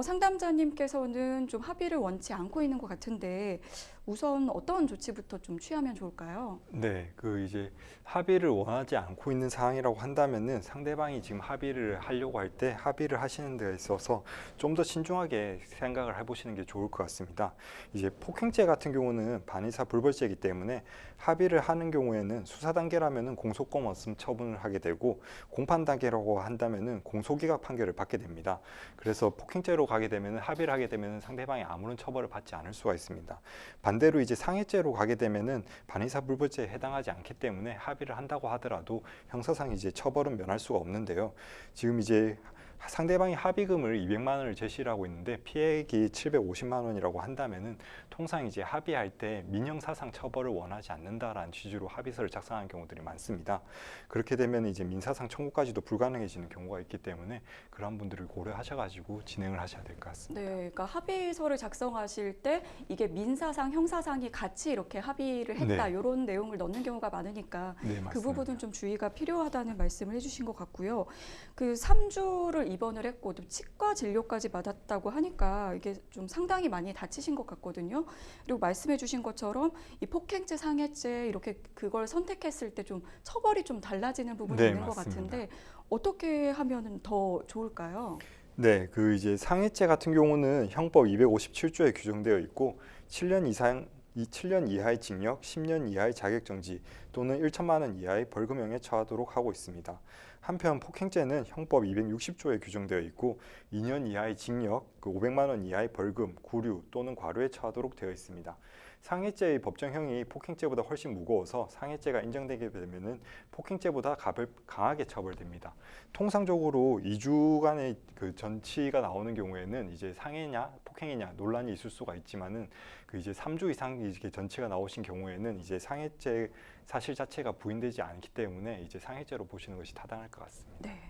[SPEAKER 1] 상담자님께서는 좀 합의를 원치 않고 있는 것 같은데 우선 어떤 조치부터 좀 취하면 좋을까요?
[SPEAKER 2] 네, 그 이제 합의를 원하지 않고 있는 상황이라고 한다면은 상대방이 지금 합의를 하려고 할 때 합의를 하시는 데 있어서 좀 더 신중하게 생각을 해보시는 게 좋을 것 같습니다. 이제 폭행죄 같은 경우는 반의사 불벌죄이기 때문에 합의를 하는 경우에는 수사 단계라면은 공소권 없음 처분을 하게 되고 공판 단계라고 한다면은 공소기각 판결을 받게 됩니다. 그래서 폭행죄로 가게 되면은 합의를 하게 되면은 상대방이 아무런 처벌을 받지 않을 수가 있습니다. 반대로 이제 상해죄로 가게 되면은 반의사 불벌죄에 해당하지 않기 때문에 합의를 한다고 하더라도 형사상 이제 처벌은 면할 수가 없는데요. 지금 이제 상대방이 합의금을 200만 원을 제시를 하고 있는데 피해액이 750만 원이라고 한다면은 통상 이제 합의할 때 민형사상 처벌을 원하지 않는다라는 취지로 합의서를 작성하는 경우들이 많습니다. 그렇게 되면 이제 민사상 청구까지도 불가능해지는 경우가 있기 때문에 그런 분들을 고려하셔가지고 진행을 하셔야 될 것 같습니다.
[SPEAKER 1] 네, 그러니까 합의서를 작성하실 때 이게 민사상, 형사상이 같이 이렇게 합의를 했다
[SPEAKER 2] 네.
[SPEAKER 1] 이런 내용을 넣는 경우가 많으니까
[SPEAKER 2] 네, 맞습니다.
[SPEAKER 1] 그 부분은 좀 주의가 필요하다는 말씀을 해주신 것 같고요. 그 3주를 입원을 했고 또 치과 진료까지 받았다고 하니까 이게 좀 상당히 많이 다치신 것 같거든요. 그리고 말씀해주신 것처럼 이 폭행죄, 상해죄 이렇게 그걸 선택했을 때 좀 처벌이 좀 달라지는 부분이
[SPEAKER 2] 네,
[SPEAKER 1] 있는 것
[SPEAKER 2] 맞습니다.
[SPEAKER 1] 같은데 어떻게 하면은 더 좋을까요?
[SPEAKER 2] 네, 그 이제 상해죄 같은 경우는 형법 257조에 규정되어 있고 7년 이상 7년 이하의 징역, 10년 이하의 자격정지 또는 1천만 원 이하의 벌금형에 처하도록 하고 있습니다. 한편 폭행죄는 형법 260조에 규정되어 있고 2년 이하의 징역, 500만 원 이하의 벌금, 구류 또는 과료에 처하도록 되어 있습니다. 상해죄의 법정형이 폭행죄보다 훨씬 무거워서 상해죄가 인정되게 되면은 폭행죄보다 강하게 처벌됩니다. 통상적으로 2주간의 그 전치가 나오는 경우에는 이제 상해냐 폭행이냐 논란이 있을 수가 있지만은 그 이제 3주 이상 이렇게 전치가 나오신 경우에는 이제 상해죄 사실 자체가 부인되지 않기 때문에 이제 상해죄로 보시는 것이 타당할 것 같습니다.
[SPEAKER 1] 네.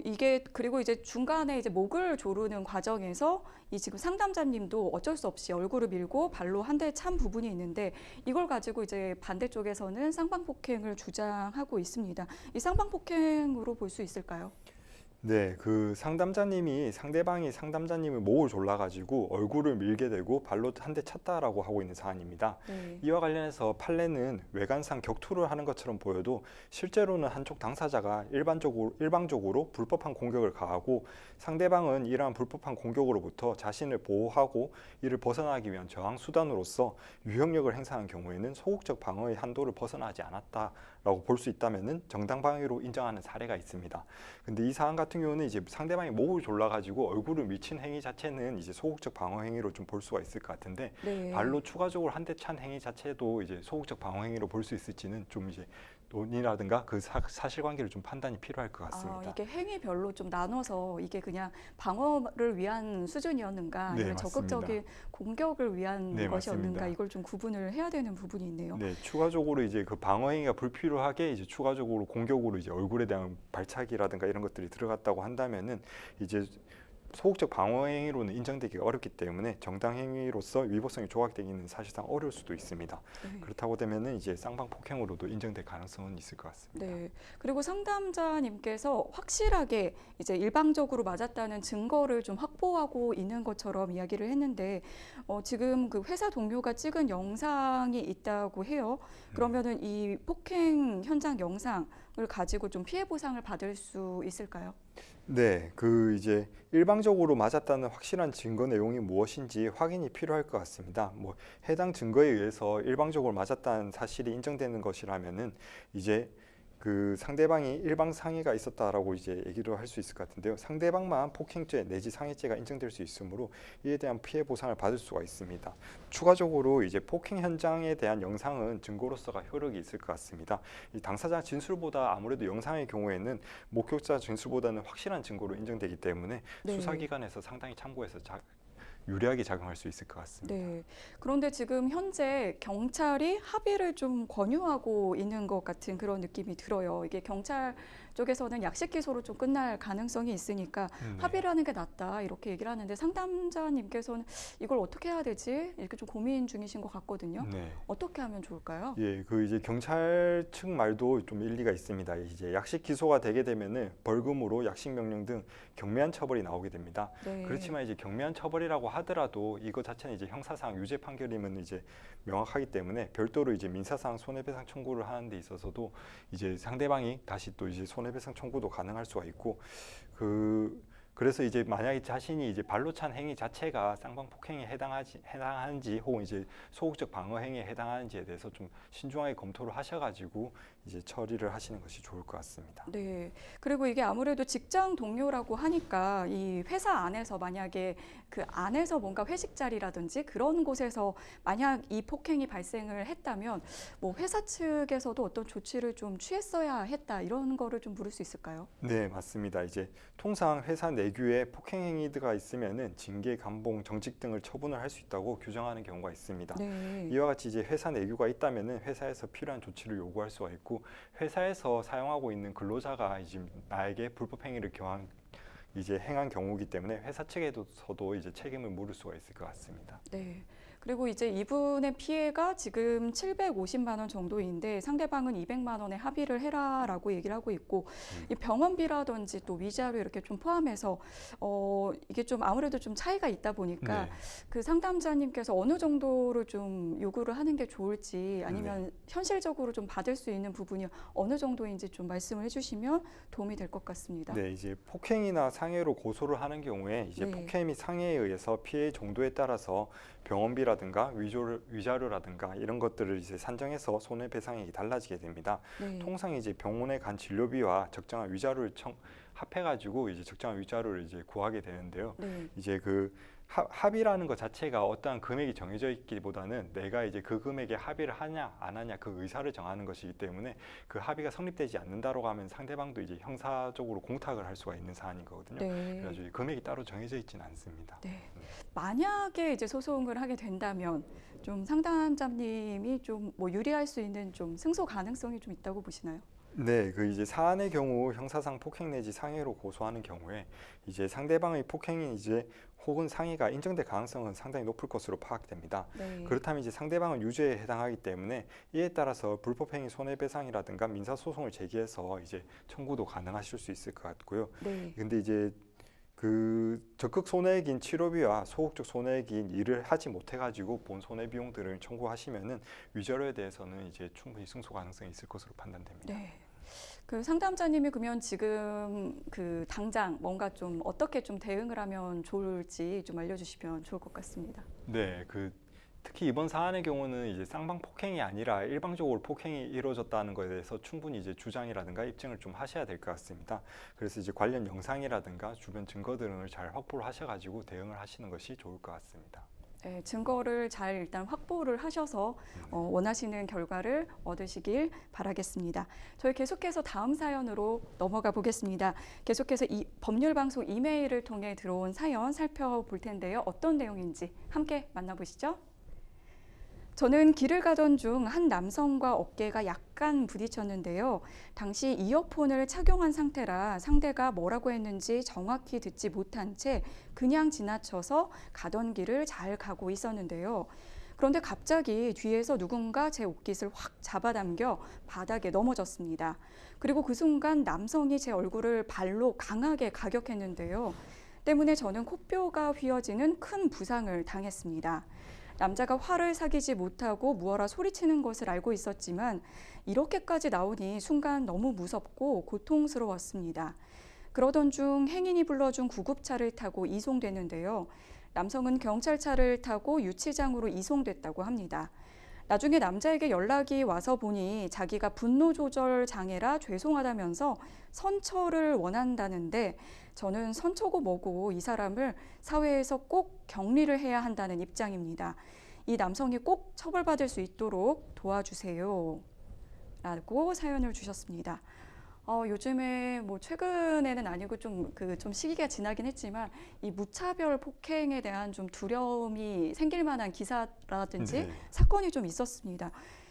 [SPEAKER 1] 이게 그리고 이제 중간에 이제 목을 조르는 과정에서 이 지금 상담자님도 어쩔 수 없이 얼굴을 밀고 발로 한 대 찬 부분이 있는데 이걸 가지고 이제 반대쪽에서는 쌍방폭행을 주장하고 있습니다. 이 쌍방폭행으로 볼 수 있을까요?
[SPEAKER 2] 네, 그 상담자님이 상대방이 상담자님을 목을 졸라가지고 얼굴을 밀게 되고 발로 한 대 찼다라고 하고 있는 사안입니다.
[SPEAKER 1] 네.
[SPEAKER 2] 이와 관련해서 판례는 외관상 격투를 하는 것처럼 보여도 실제로는 한쪽 당사자가 일방적으로 불법한 공격을 가하고 상대방은 이러한 불법한 공격으로부터 자신을 보호하고 이를 벗어나기 위한 저항 수단으로서 유형력을 행사한 경우에는 소극적 방어의 한도를 벗어나지 않았다라고 볼 수 있다면은 정당 방위로 인정하는 사례가 있습니다. 근데 이 사안 같은 경우는 이제 상대방이 목을 졸라가지고 얼굴을 밀친 행위 자체는 이제 소극적 방어 행위로 좀 볼 수가 있을 것 같은데
[SPEAKER 1] 네.
[SPEAKER 2] 발로 추가적으로 한 대 찬 행위 자체도 이제 소극적 방어 행위로 볼 수 있을지는 좀 이제 논의라든가 그 사실관계를 좀 판단이 필요할 것 같습니다.
[SPEAKER 1] 이게 행위별로 좀 나눠서 이게 그냥 방어를 위한 수준이었는가 아니면
[SPEAKER 2] 네,
[SPEAKER 1] 적극적인 공격을 위한
[SPEAKER 2] 네,
[SPEAKER 1] 것이었는가
[SPEAKER 2] 맞습니다.
[SPEAKER 1] 이걸 좀 구분을 해야 되는 부분이 있네요.
[SPEAKER 2] 네, 추가적으로 이제 그 방어 행위가 불필요하게 이제 추가적으로 공격으로 이제 얼굴에 대한 발차기라든가 이런 것들이 들어갔다고 한다면은 이제 소극적 방어 행위로는 인정되기가 어렵기 때문에 정당 행위로서 위법성이 조각되기는 사실상 어려울 수도 있습니다.
[SPEAKER 1] 네.
[SPEAKER 2] 그렇다고 되면은 이제 쌍방 폭행으로도 인정될 가능성은 있을 것 같습니다.
[SPEAKER 1] 네. 그리고 상담자님께서 확실하게 이제 일방적으로 맞았다는 증거를 좀 확보하고 있는 것처럼 이야기를 했는데 지금 그 회사 동료가 찍은 영상이 있다고 해요. 그러면은 이 폭행 현장 영상을 가지고 좀 피해 보상을 받을 수 있을까요?
[SPEAKER 2] 네, 그 이제 일방적으로 맞았다는 확실한 증거 내용이 무엇인지 확인이 필요할 것 같습니다. 뭐 해당 증거에 의해서 일방적으로 맞았다는 사실이 인정되는 것이라면은 이제 그 상대방이 일방 상해가 있었다라고 이제 얘기를 할 수 있을 것 같은데요. 상대방만 폭행죄 내지 상해죄가 인정될 수 있으므로 이에 대한 피해 보상을 받을 수가 있습니다. 추가적으로 이제 폭행 현장에 대한 영상은 증거로서가 효력이 있을 것 같습니다. 이 당사자 진술보다 아무래도 영상의 경우에는 목격자 진술보다는 확실한 증거로 인정되기 때문에
[SPEAKER 1] 네.
[SPEAKER 2] 수사기관에서 상당히 참고해서 유리하게 작용할 수 있을 것 같습니다.
[SPEAKER 1] 네. 그런데 지금 현재 경찰이 합의를 좀 권유하고 있는 것 같은 그런 느낌이 들어요. 이게 경찰 쪽에서는 약식 기소로 좀 끝날 가능성이 있으니까 합의를 하는 게 낫다 이렇게 얘기를 하는데 상담자님께서는 이걸 어떻게 해야 되지? 이렇게 좀 고민 중이신 것 같거든요.
[SPEAKER 2] 네.
[SPEAKER 1] 어떻게 하면 좋을까요?
[SPEAKER 2] 예, 그 이제 경찰 측 말도 좀 일리가 있습니다. 이제 약식 기소가 되게 되면은 벌금으로 약식 명령 등 경미한 처벌이 나오게 됩니다.
[SPEAKER 1] 네.
[SPEAKER 2] 그렇지만 이제 경미한 처벌이라고 하더라도 이거 자체는 이제 형사상 유죄 판결이면 이제 명확하기 때문에 별도로 이제 민사상 손해배상 청구를 하는 데 있어서도 이제 상대방이 다시 또 이제 손해배상 청구도 가능할 수가 있고 그래서 이제 만약에 자신이 이제 발로 찬 행위 자체가 쌍방 폭행에 해당하는지 혹은 이제 소극적 방어 행위에 해당하는지에 대해서 좀 신중하게 검토를 하셔가지고 이제 처리를 하시는 것이 좋을 것 같습니다.
[SPEAKER 1] 네. 그리고 이게 아무래도 직장 동료라고 하니까 이 회사 안에서 만약에 그 안에서 뭔가 회식 자리라든지 그런 곳에서 만약 이 폭행이 발생을 했다면 뭐 회사 측에서도 어떤 조치를 좀 취했어야 했다 이런 거를 좀 물을 수 있을까요?
[SPEAKER 2] 네, 맞습니다. 이제 통상 회사 내규에 폭행 행위가 있으면은 징계, 감봉, 정직 등을 처분을 할 수 있다고 규정하는 경우가 있습니다.
[SPEAKER 1] 네.
[SPEAKER 2] 이와 같이 이제 회사 내규가 있다면은 회사에서 필요한 조치를 요구할 수가 있고 회사에서 사용하고 있는 근로자가 이제 나에게 불법 행위를 행한 경우이기 때문에 회사 측에서도 이제 책임을 물을 수가 있을 것 같습니다.
[SPEAKER 1] 네. 그리고 이제 이분의 피해가 지금 750만 원 정도인데 상대방은 200만 원에 합의를 해라라고 얘기를 하고 있고 이 병원비라든지 또 위자료 이렇게 좀 포함해서 이게 좀 아무래도 좀 차이가 있다 보니까
[SPEAKER 2] 네.
[SPEAKER 1] 그 상담자님께서 어느 정도를 좀 요구를 하는 게 좋을지 아니면 현실적으로 좀 받을 수 있는 부분이 어느 정도인지 좀 말씀을 해주시면 도움이 될 것 같습니다.
[SPEAKER 2] 네, 이제 폭행이나 상해로 고소를 하는 경우에 이제
[SPEAKER 1] 네.
[SPEAKER 2] 폭행 및 상해에 의해서 피해 정도에 따라서 병원비라든가 위자료라든가 이런 것들을 이제 산정해서 손해배상액이 달라지게 됩니다.
[SPEAKER 1] 네.
[SPEAKER 2] 통상 이제 병원에 간 진료비와 적정한 위자료를 합해가지고 이제 적정한 위자료를 이제 구하게 되는데요.
[SPEAKER 1] 네.
[SPEAKER 2] 이제 그 합의라는 것 자체가 어떠한 금액이 정해져 있기보다는 내가 이제 그 금액에 합의를 하냐 안 하냐 그 의사를 정하는 것이기 때문에 그 합의가 성립되지 않는다고 하면 상대방도 이제 형사적으로 공탁을 할 수가 있는 사안인 거거든요.
[SPEAKER 1] 네.
[SPEAKER 2] 그래가지고 이 금액이 따로 정해져 있지는 않습니다.
[SPEAKER 1] 네. 만약에 이제 소송을 하게 된다면 좀 상담자님이 좀 뭐 유리할 수 있는 좀 승소 가능성이 좀 있다고 보시나요?
[SPEAKER 2] 네, 그 이제 사안의 경우 형사상 폭행 내지 상해로 고소하는 경우에 이제 상대방의 폭행이 이제 혹은 상해가 인정될 가능성은 상당히 높을 것으로 파악됩니다.
[SPEAKER 1] 네.
[SPEAKER 2] 그렇다면 이제 상대방은 유죄에 해당하기 때문에 이에 따라서 불법행위 손해배상이라든가 민사소송을 제기해서 이제 청구도 가능하실 수 있을 것 같고요.
[SPEAKER 1] 네.
[SPEAKER 2] 근데 이제 그 적극 손해액인 치료비와 소극적 손해액인 일을 하지 못해가지고 본 손해 비용들을 청구하시면은 위자료에 대해서는 이제 충분히 승소 가능성이 있을 것으로 판단됩니다.
[SPEAKER 1] 네. 그 상담자님이 그러면 지금 그 당장 뭔가 좀 어떻게 좀 대응을 하면 좋을지 좀 알려주시면 좋을 것 같습니다.
[SPEAKER 2] 네, 특히 이번 사안의 경우는 이제 쌍방 폭행이 아니라 일방적으로 폭행이 이루어졌다는 것에 대해서 충분히 이제 주장이라든가 입증을 좀 하셔야 될 것 같습니다. 그래서 이제 관련 영상이라든가 주변 증거 등을 잘 확보를 하셔가지고 대응을 하시는 것이 좋을 것 같습니다.
[SPEAKER 1] 네, 증거를 잘 일단 확보를 하셔서 원하시는 결과를 얻으시길 바라겠습니다. 저희 계속해서 다음 사연으로 넘어가 보겠습니다. 계속해서 이 법률방송 이메일을 통해 들어온 사연 살펴볼 텐데요. 어떤 내용인지 함께 만나보시죠. 저는 길을 가던 중 한 남성과 어깨가 약간 부딪혔는데요. 당시 이어폰을 착용한 상태라 상대가 뭐라고 했는지 정확히 듣지 못한 채 그냥 지나쳐서 가던 길을 잘 가고 있었는데요. 그런데 갑자기 뒤에서 누군가 제 옷깃을 확 잡아당겨 바닥에 넘어졌습니다. 그리고 그 순간 남성이 제 얼굴을 발로 강하게 가격했는데요. 때문에 저는 코뼈가 휘어지는 큰 부상을 당했습니다. 남자가 화를 사귀지 못하고 무어라 소리치는 것을 알고 있었지만 이렇게까지 나오니 순간 너무 무섭고 고통스러웠습니다. 그러던 중 행인이 불러준 구급차를 타고 이송됐는데요. 남성은 경찰차를 타고 유치장으로 이송됐다고 합니다. 나중에 남자에게 연락이 와서 보니 자기가 분노 조절 장애라 죄송하다면서 선처를 원한다는데 저는 선처고 뭐고 이 사람을 사회에서 꼭 격리를 해야 한다는 입장입니다. 이 남성이 꼭 처벌받을 수 있도록 도와주세요. 라고 사연을 주셨습니다. 요즘에 뭐 최근에는 아니고 좀 시기가 지나긴 했지만 이 무차별 폭행에 대한 좀 두려움이 생길 만한 기사라든지
[SPEAKER 2] 네.
[SPEAKER 1] 사건이 좀 있었습니다.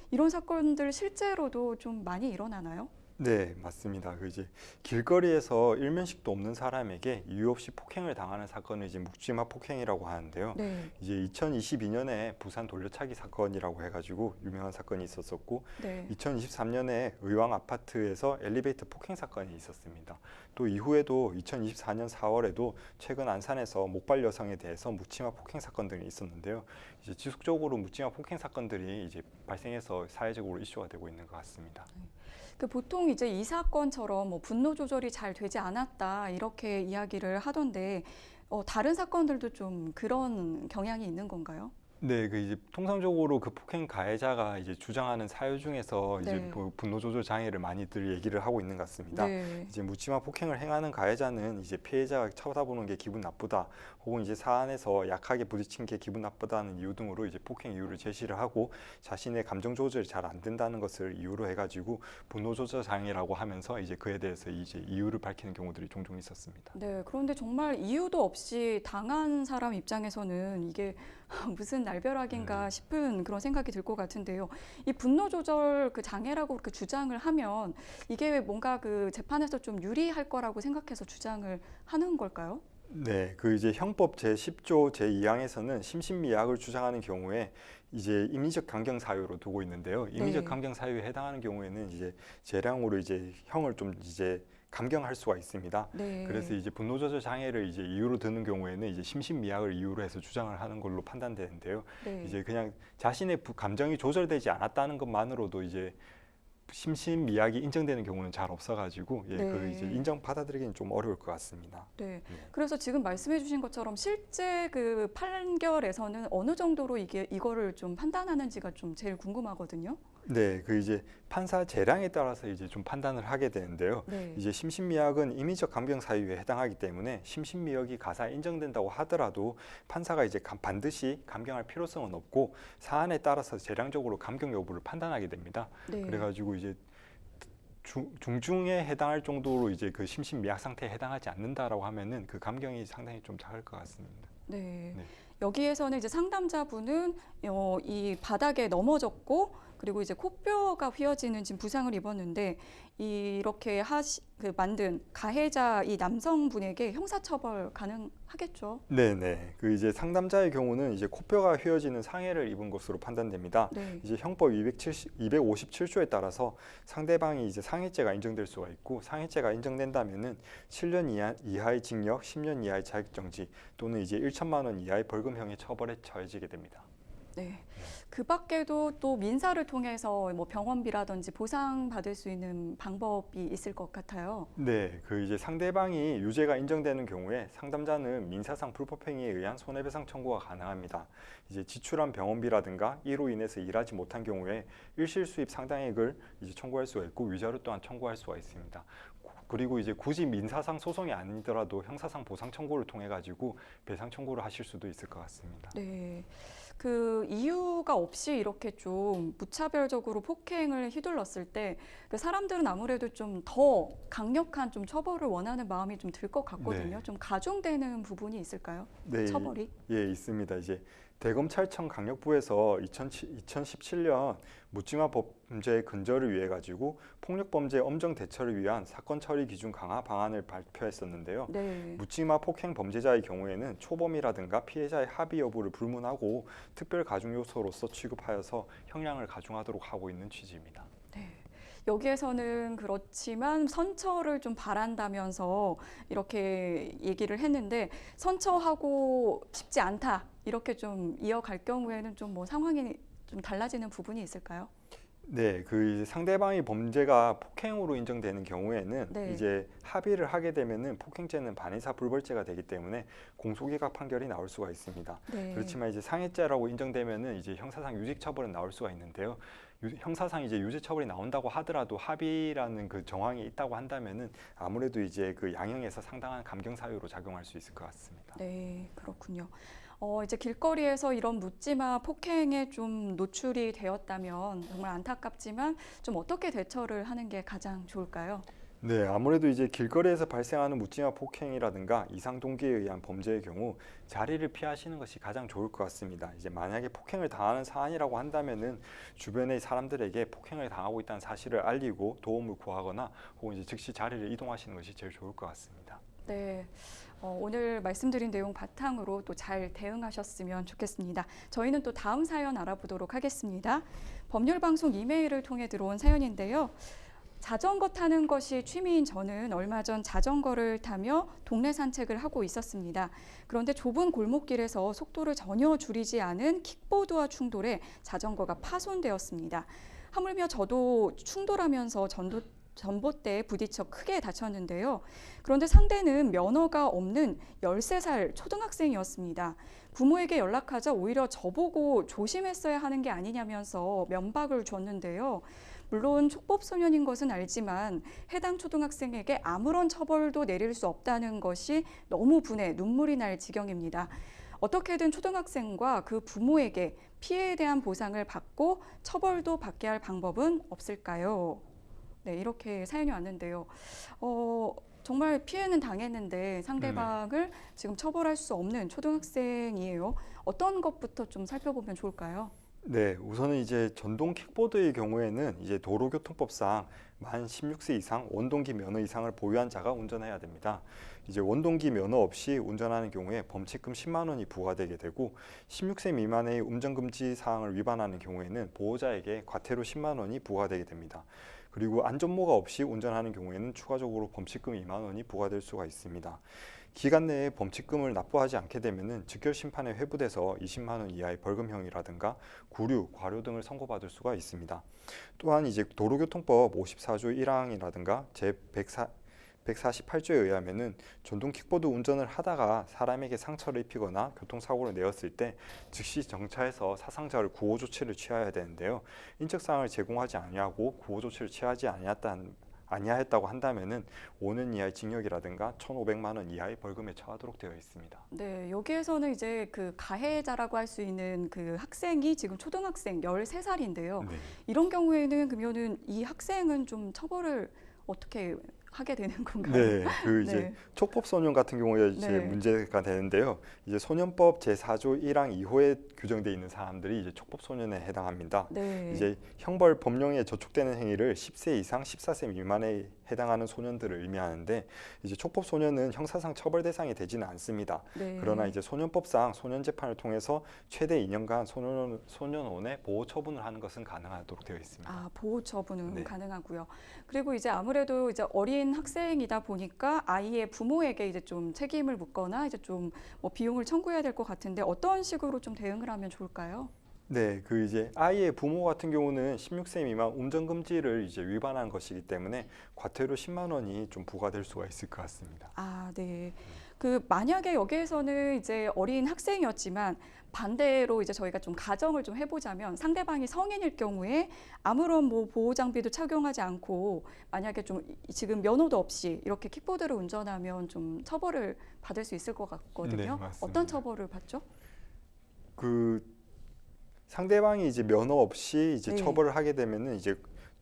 [SPEAKER 1] 이런 사건들 실제로도 좀 많이 일어나나요?
[SPEAKER 2] 네, 맞습니다. 그 이제 길거리에서 일면식도 없는 사람에게 이유 없이 폭행을 당하는 사건을 이제 묵지마 폭행이라고 하는데요.
[SPEAKER 1] 네.
[SPEAKER 2] 이제 2022년에 부산 돌려차기 사건이라고 해가지고 유명한 사건이 있었었고,
[SPEAKER 1] 네.
[SPEAKER 2] 2023년에 의왕 아파트에서 엘리베이터 폭행 사건이 있었습니다. 또 이후에도 2024년 4월에도 최근 안산에서 목발 여성에 대해서 묵지마 폭행 사건 등이 있었는데요. 이제 지속적으로 묵지마 폭행 사건들이 이제 발생해서 사회적으로 이슈가 되고 있는 것 같습니다.
[SPEAKER 1] 그 보통 이제 이 사건처럼 뭐 분노 조절이 잘 되지 않았다 이렇게 이야기를 하던데 다른 사건들도 좀 그런 경향이 있는 건가요?
[SPEAKER 2] 네, 그 이제 통상적으로 그 폭행 가해자가 이제 주장하는 사유 중에서 이제
[SPEAKER 1] 네.
[SPEAKER 2] 뭐 분노 조절 장애를 많이들 얘기를 하고 있는 것 같습니다.
[SPEAKER 1] 네.
[SPEAKER 2] 이제 묻지마 폭행을 행하는 가해자는 이제 피해자가 쳐다보는 게 기분 나쁘다, 혹은 이제 사안에서 약하게 부딪힌 게 기분 나쁘다는 이유 등으로 이제 폭행 이유를 제시를 하고 자신의 감정 조절이 잘 안 된다는 것을 이유로 해가지고 분노 조절 장애라고 하면서 이제 그에 대해서 이제 이유를 밝히는 경우들이 종종 있었습니다.
[SPEAKER 1] 네, 그런데 정말 이유도 없이 당한 사람 입장에서는 이게 무슨 날벼락인가 싶은 그런 생각이 들 것 같은데요. 이 분노 조절 그 장애라고 그렇게 주장을 하면 이게 뭔가 그 재판에서 좀 유리할 거라고 생각해서 주장을 하는 걸까요?
[SPEAKER 2] 네, 그 이제 형법 제10조 제2항에서는 심신미약을 주장하는 경우에 이제 임의적 강경 사유로 두고 있는데요. 임의적
[SPEAKER 1] 네.
[SPEAKER 2] 강경 사유에 해당하는 경우에는 이제 재량으로 이제 형을 좀 이제 감경할 수가 있습니다.
[SPEAKER 1] 네.
[SPEAKER 2] 그래서 이제 분노 조절 장애를 이제 이유로 드는 경우에는 이제 심신미약을 이유로 해서 주장을 하는 걸로 판단되는데요.
[SPEAKER 1] 네.
[SPEAKER 2] 이제 그냥 자신의 감정이 조절되지 않았다는 것만으로도 이제 심신미약이 인정되는 경우는 잘 없어가지고 예, 그
[SPEAKER 1] 네.
[SPEAKER 2] 이제 인정 받아들이기는 좀 어려울 것 같습니다.
[SPEAKER 1] 네.
[SPEAKER 2] 네.
[SPEAKER 1] 그래서 지금 말씀해 주신 것처럼 실제 그 판결에서는 어느 정도로 이거를 좀 판단하는지가 좀 제일 궁금하거든요.
[SPEAKER 2] 네, 그 이제 판사 재량에 따라서 이제 좀 판단을 하게 되는데요.
[SPEAKER 1] 네.
[SPEAKER 2] 이제 심신미약은 임의적 감경 사유에 해당하기 때문에 심신미약이 가사에 인정된다고 하더라도 판사가 이제 반드시 감경할 필요성은 없고 사안에 따라서 재량적으로 감경 여부를 판단하게 됩니다.
[SPEAKER 1] 네.
[SPEAKER 2] 그래가지고 이제 중중에 해당할 정도로 이제 그 심신미약 상태에 해당하지 않는다라고 하면은 그 감경이 상당히 좀 작을 것 같습니다.
[SPEAKER 1] 네.
[SPEAKER 2] 네.
[SPEAKER 1] 여기에서는 이제 상담자분은 이 바닥에 넘어졌고 그리고 이제 코뼈가 휘어지는 지금 부상을 입었는데 이렇게 만든 가해자 이 남성분에게 형사처벌 가능하겠죠?
[SPEAKER 2] 네네. 그 이제 상담자의 경우는 이제 코뼈가 휘어지는 상해를 입은 것으로 판단됩니다.
[SPEAKER 1] 네.
[SPEAKER 2] 이제 형법 257조에 따라서 상대방이 이제 상해죄가 인정될 수가 있고 상해죄가 인정된다면은 7년 이하의 징역, 10년 이하의 자격정지 또는 이제 1천만 원 이하의 벌금형의 처벌에 처해지게 됩니다.
[SPEAKER 1] 네. 그 밖에도 또 민사를 통해서 뭐 병원비라든지 보상받을 수 있는 방법이 있을 것 같아요.
[SPEAKER 2] 네, 그 이제 상대방이 유죄가 인정되는 경우에 상담자는 민사상 불법행위에 의한 손해배상 청구가 가능합니다. 이제 지출한 병원비라든가 이로 인해서 일하지 못한 경우에 일실수입 상당액을 이제 청구할 수가 있고 위자료 또한 청구할 수가 있습니다. 그리고 이제 굳이 민사상 소송이 아니더라도 형사상 보상 청구를 통해 가지고 배상 청구를 하실 수도 있을 것 같습니다.
[SPEAKER 1] 네. 그 이유가 없이 이렇게 좀 무차별적으로 폭행을 휘둘렀을 때 그 사람들은 아무래도 좀 더 강력한 좀 처벌을 원하는 마음이 좀 들 것 같거든요.
[SPEAKER 2] 네.
[SPEAKER 1] 좀 가중되는 부분이 있을까요?
[SPEAKER 2] 네,
[SPEAKER 1] 처벌이?
[SPEAKER 2] 예, 있습니다. 이제 대검찰청 강력부에서 2017년 묻지마 범죄 근절을 위해 가지고 폭력 범죄 엄정 대처를 위한 사건 처리 기준 강화 방안을 발표했었는데요.
[SPEAKER 1] 네.
[SPEAKER 2] 묻지마 폭행 범죄자의 경우에는 초범이라든가 피해자의 합의 여부를 불문하고 특별 가중 요소로서 취급하여서 형량을 가중하도록 하고 있는 취지입니다.
[SPEAKER 1] 네. 여기에서는 그렇지만 선처를 좀 바란다면서 이렇게 얘기를 했는데 선처하고 싶지 않다 이렇게 좀 이어갈 경우에는 좀 뭐 상황이 좀 달라지는 부분이 있을까요?
[SPEAKER 2] 네, 그 이제 상대방의 범죄가 폭행으로 인정되는 경우에는
[SPEAKER 1] 네.
[SPEAKER 2] 이제 합의를 하게 되면은 폭행죄는 반의사 불벌죄가 되기 때문에 공소기각 판결이 나올 수가 있습니다.
[SPEAKER 1] 네.
[SPEAKER 2] 그렇지만 이제 상해죄라고 인정되면은 이제 형사상 유직 처벌은 나올 수가 있는데요. 형사상 이제 유죄 처벌이 나온다고 하더라도 합의라는 그 정황이 있다고 한다면은 아무래도 이제 그 양형에서 상당한 감경 사유로 작용할 수 있을 것 같습니다.
[SPEAKER 1] 네, 그렇군요. 이제 길거리에서 이런 묻지마 폭행에 좀 노출이 되었다면 정말 안타깝지만 좀 어떻게 대처를 하는 게 가장 좋을까요?
[SPEAKER 2] 네, 아무래도 이제 길거리에서 발생하는 묻지마 폭행이라든가 이상 동기에 의한 범죄의 경우 자리를 피하시는 것이 가장 좋을 것 같습니다. 이제 만약에 폭행을 당하는 사안이라고 한다면은 주변의 사람들에게 폭행을 당하고 있다는 사실을 알리고 도움을 구하거나 혹은 이제 즉시 자리를 이동하시는 것이 제일 좋을 것 같습니다.
[SPEAKER 1] 네, 오늘 말씀드린 내용 바탕으로 또 잘 대응하셨으면 좋겠습니다. 저희는 또 다음 사연 알아보도록 하겠습니다. 법률방송 이메일을 통해 들어온 사연인데요. 자전거 타는 것이 취미인 저는 얼마 전 자전거를 타며 동네 산책을 하고 있었습니다. 그런데 좁은 골목길에서 속도를 전혀 줄이지 않은 킥보드와 충돌해 자전거가 파손되었습니다. 하물며 저도 충돌하면서 전봇대에 부딪혀 크게 다쳤는데요. 그런데 상대는 면허가 없는 13살 초등학생이었습니다. 부모에게 연락하자 오히려 저보고 조심했어야 하는 게 아니냐면서 면박을 줬는데요. 물론 촉법소년인 것은 알지만 해당 초등학생에게 아무런 처벌도 내릴 수 없다는 것이 너무 분해 눈물이 날 지경입니다. 어떻게든 초등학생과 그 부모에게 피해에 대한 보상을 받고 처벌도 받게 할 방법은 없을까요? 네, 이렇게 사연이 왔는데요. 정말 피해는 당했는데 상대방을 지금 처벌할 수 없는 초등학생이에요. 어떤 것부터 좀 살펴보면 좋을까요?
[SPEAKER 2] 네, 우선은 이제 전동 킥보드의 경우에는 이제 도로교통법상 만 16세 이상 원동기 면허 이상을 보유한 자가 운전해야 됩니다. 이제 원동기 면허 없이 운전하는 경우에 범칙금 10만 원이 부과되게 되고 16세 미만의 운전금지 사항을 위반하는 경우에는 보호자에게 과태료 10만 원이 부과되게 됩니다. 그리고 안전모가 없이 운전하는 경우에는 추가적으로 범칙금 2만 원이 부과될 수가 있습니다. 기간 내에 범칙금을 납부하지 않게 되면은 즉결 심판에 회부돼서 20만 원 이하의 벌금형이라든가 구류, 과료 등을 선고받을 수가 있습니다. 또한 이제 도로교통법 54조 1항이라든가 제 148조에 의하면은 전동 킥보드 운전을 하다가 사람에게 상처를 입히거나 교통사고를 내었을 때 즉시 정차해서 사상자를 구호 조치를 취해야 되는데요. 인적 사항을 제공하지 아니하고 구호 조치를 취하지 아니하였다고 한다면은 5년 이하의 징역이라든가 1,500만 원 이하의 벌금에 처하도록 되어 있습니다.
[SPEAKER 1] 네, 여기에서는 이제 그 가해자라고 할 수 있는 그 학생이 지금 초등학생 13살인데요.
[SPEAKER 2] 네.
[SPEAKER 1] 이런 경우에는 그러면은 이 학생은 좀 처벌을 어떻게 하게 되는 건가요?
[SPEAKER 2] 네, 그 이제
[SPEAKER 1] 네.
[SPEAKER 2] 촉법소년 같은 경우에 이제
[SPEAKER 1] 네.
[SPEAKER 2] 문제가 되는데요. 이제 소년법 제4조 1항 2호에 규정되어 있는 사람들이 이제 촉법소년에 해당합니다.
[SPEAKER 1] 네.
[SPEAKER 2] 이제 형벌 법령에 저촉되는 행위를 10세 이상 14세 미만에 해당하는 소년들을 의미하는데 이제 촉법소년은 형사상 처벌 대상이 되지는 않습니다.
[SPEAKER 1] 네.
[SPEAKER 2] 그러나 이제 소년법상 소년재판을 통해서 최대 2년간 소년원에 보호 처분을 하는 것은 가능하도록 되어 있습니다.
[SPEAKER 1] 아, 보호 처분은
[SPEAKER 2] 네.
[SPEAKER 1] 가능하고요. 그리고 이제 아무래도 이제 어린 학생이다 보니까 아이의 부모에게 이제 좀 책임을 묻거나 이제 좀 뭐 비용을 청구해야 될 것 같은데 어떤 식으로 좀 대응을 하면 좋을까요?
[SPEAKER 2] 네, 그 이제 아이의 부모 같은 경우는 16세 미만 운전 금지를 이제 위반한 것이기 때문에 과태료 10만 원이 좀 부과될 수가 있을 것 같습니다.
[SPEAKER 1] 아, 네. 그 만약에 여기에서는 이제 어린 학생이었지만 반대로 이제 저희가 좀 가정을 좀 해보자면 상대방이 성인일 경우에 아무런 뭐 보호 장비도 착용하지 않고 만약에 좀 지금 면허도 없이 이렇게 킥보드를 운전하면 좀 처벌을 받을 수 있을 것 같거든요.
[SPEAKER 2] 네, 맞습니다.
[SPEAKER 1] 어떤 처벌을 받죠?
[SPEAKER 2] 그 상대방이 이제 면허 없이 이제
[SPEAKER 1] 네.
[SPEAKER 2] 처벌을 하게 되면은 이제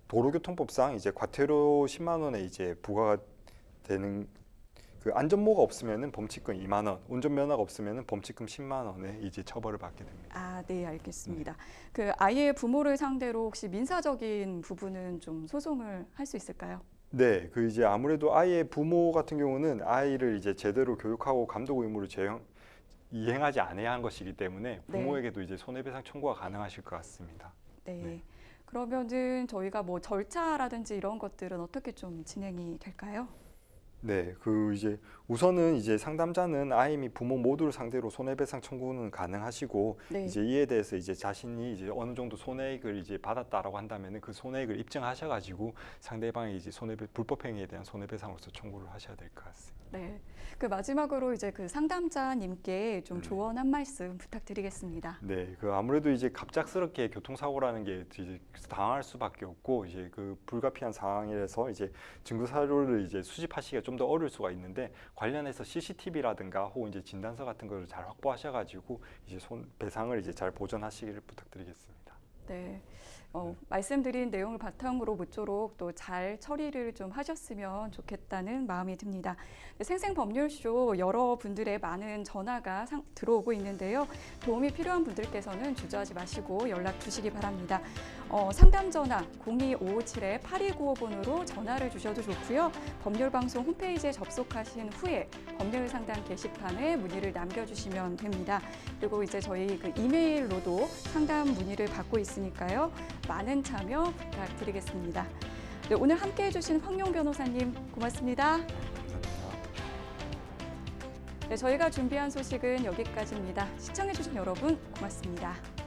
[SPEAKER 2] 도로교통법상 이제 과태료 10만 원에 이제 부과가 되는 그 안전모가 없으면은 범칙금 2만 원, 운전면허가 없으면은 범칙금 10만 원에 이제 처벌을 받게 됩니다.
[SPEAKER 1] 아, 네, 알겠습니다. 그 아이의 부모를 상대로 혹시 민사적인 부분은 좀 소송을 할 수 있을까요?
[SPEAKER 2] 네, 그 이제 아무래도 아이의 부모 같은 경우는 아이를 이제 제대로 교육하고 감독 의무를 이행하지 않아야 한 것이기 때문에
[SPEAKER 1] 네.
[SPEAKER 2] 부모에게도 이제 손해배상 청구가 가능하실 것 같습니다.
[SPEAKER 1] 네.
[SPEAKER 2] 네.
[SPEAKER 1] 그러면은 저희가 뭐 절차라든지 이런 것들은 어떻게 좀 진행이 될까요?
[SPEAKER 2] 네, 그 이제 우선은 이제 상담자는 아이 및 부모 모두를 상대로 손해배상 청구는 가능하시고
[SPEAKER 1] 네.
[SPEAKER 2] 이제 이에 대해서 이제 자신이 이제 어느 정도 손해액을 이제 받았다라고 한다면은 그 손해액을 입증하셔가지고 상대방의 이제 불법 행위에 대한 손해배상으로서 청구를 하셔야 될 것 같습니다.
[SPEAKER 1] 네. 그 마지막으로 이제 그 상담자님께 좀
[SPEAKER 2] 네.
[SPEAKER 1] 조언 한 말씀 부탁드리겠습니다.
[SPEAKER 2] 네, 그 아무래도 이제 갑작스럽게 교통사고라는 게 이제 당할 수밖에 없고 이제 그 불가피한 상황이라서 이제 증거 사료를 이제 수집하시기가 좀 더 어려울 수가 있는데 관련해서 CCTV라든가 혹은 이제 진단서 같은 거를 잘 확보하셔가지고 이제 배상을 이제 잘 보전하시기를 부탁드리겠습니다.
[SPEAKER 1] 네. 말씀드린 내용을 바탕으로 모쪼록 또 잘 처리를 좀 하셨으면 좋겠다는 마음이 듭니다. 생생법률쇼 여러분들의 많은 전화가 들어오고 있는데요. 도움이 필요한 분들께서는 주저하지 마시고 연락 주시기 바랍니다. 상담 전화 02557-8295번으로 전화를 주셔도 좋고요. 법률방송 홈페이지에 접속하신 후에 법률상담 게시판에 문의를 남겨주시면 됩니다. 그리고 이제 저희 그 이메일로도 상담 문의를 받고 있으니까요. 많은 참여 부탁드리겠습니다. 네, 오늘 함께해 주신 황용 변호사님 고맙습니다.
[SPEAKER 2] 감사합니다.
[SPEAKER 1] 네, 저희가 준비한 소식은 여기까지입니다. 시청해 주신 여러분 고맙습니다.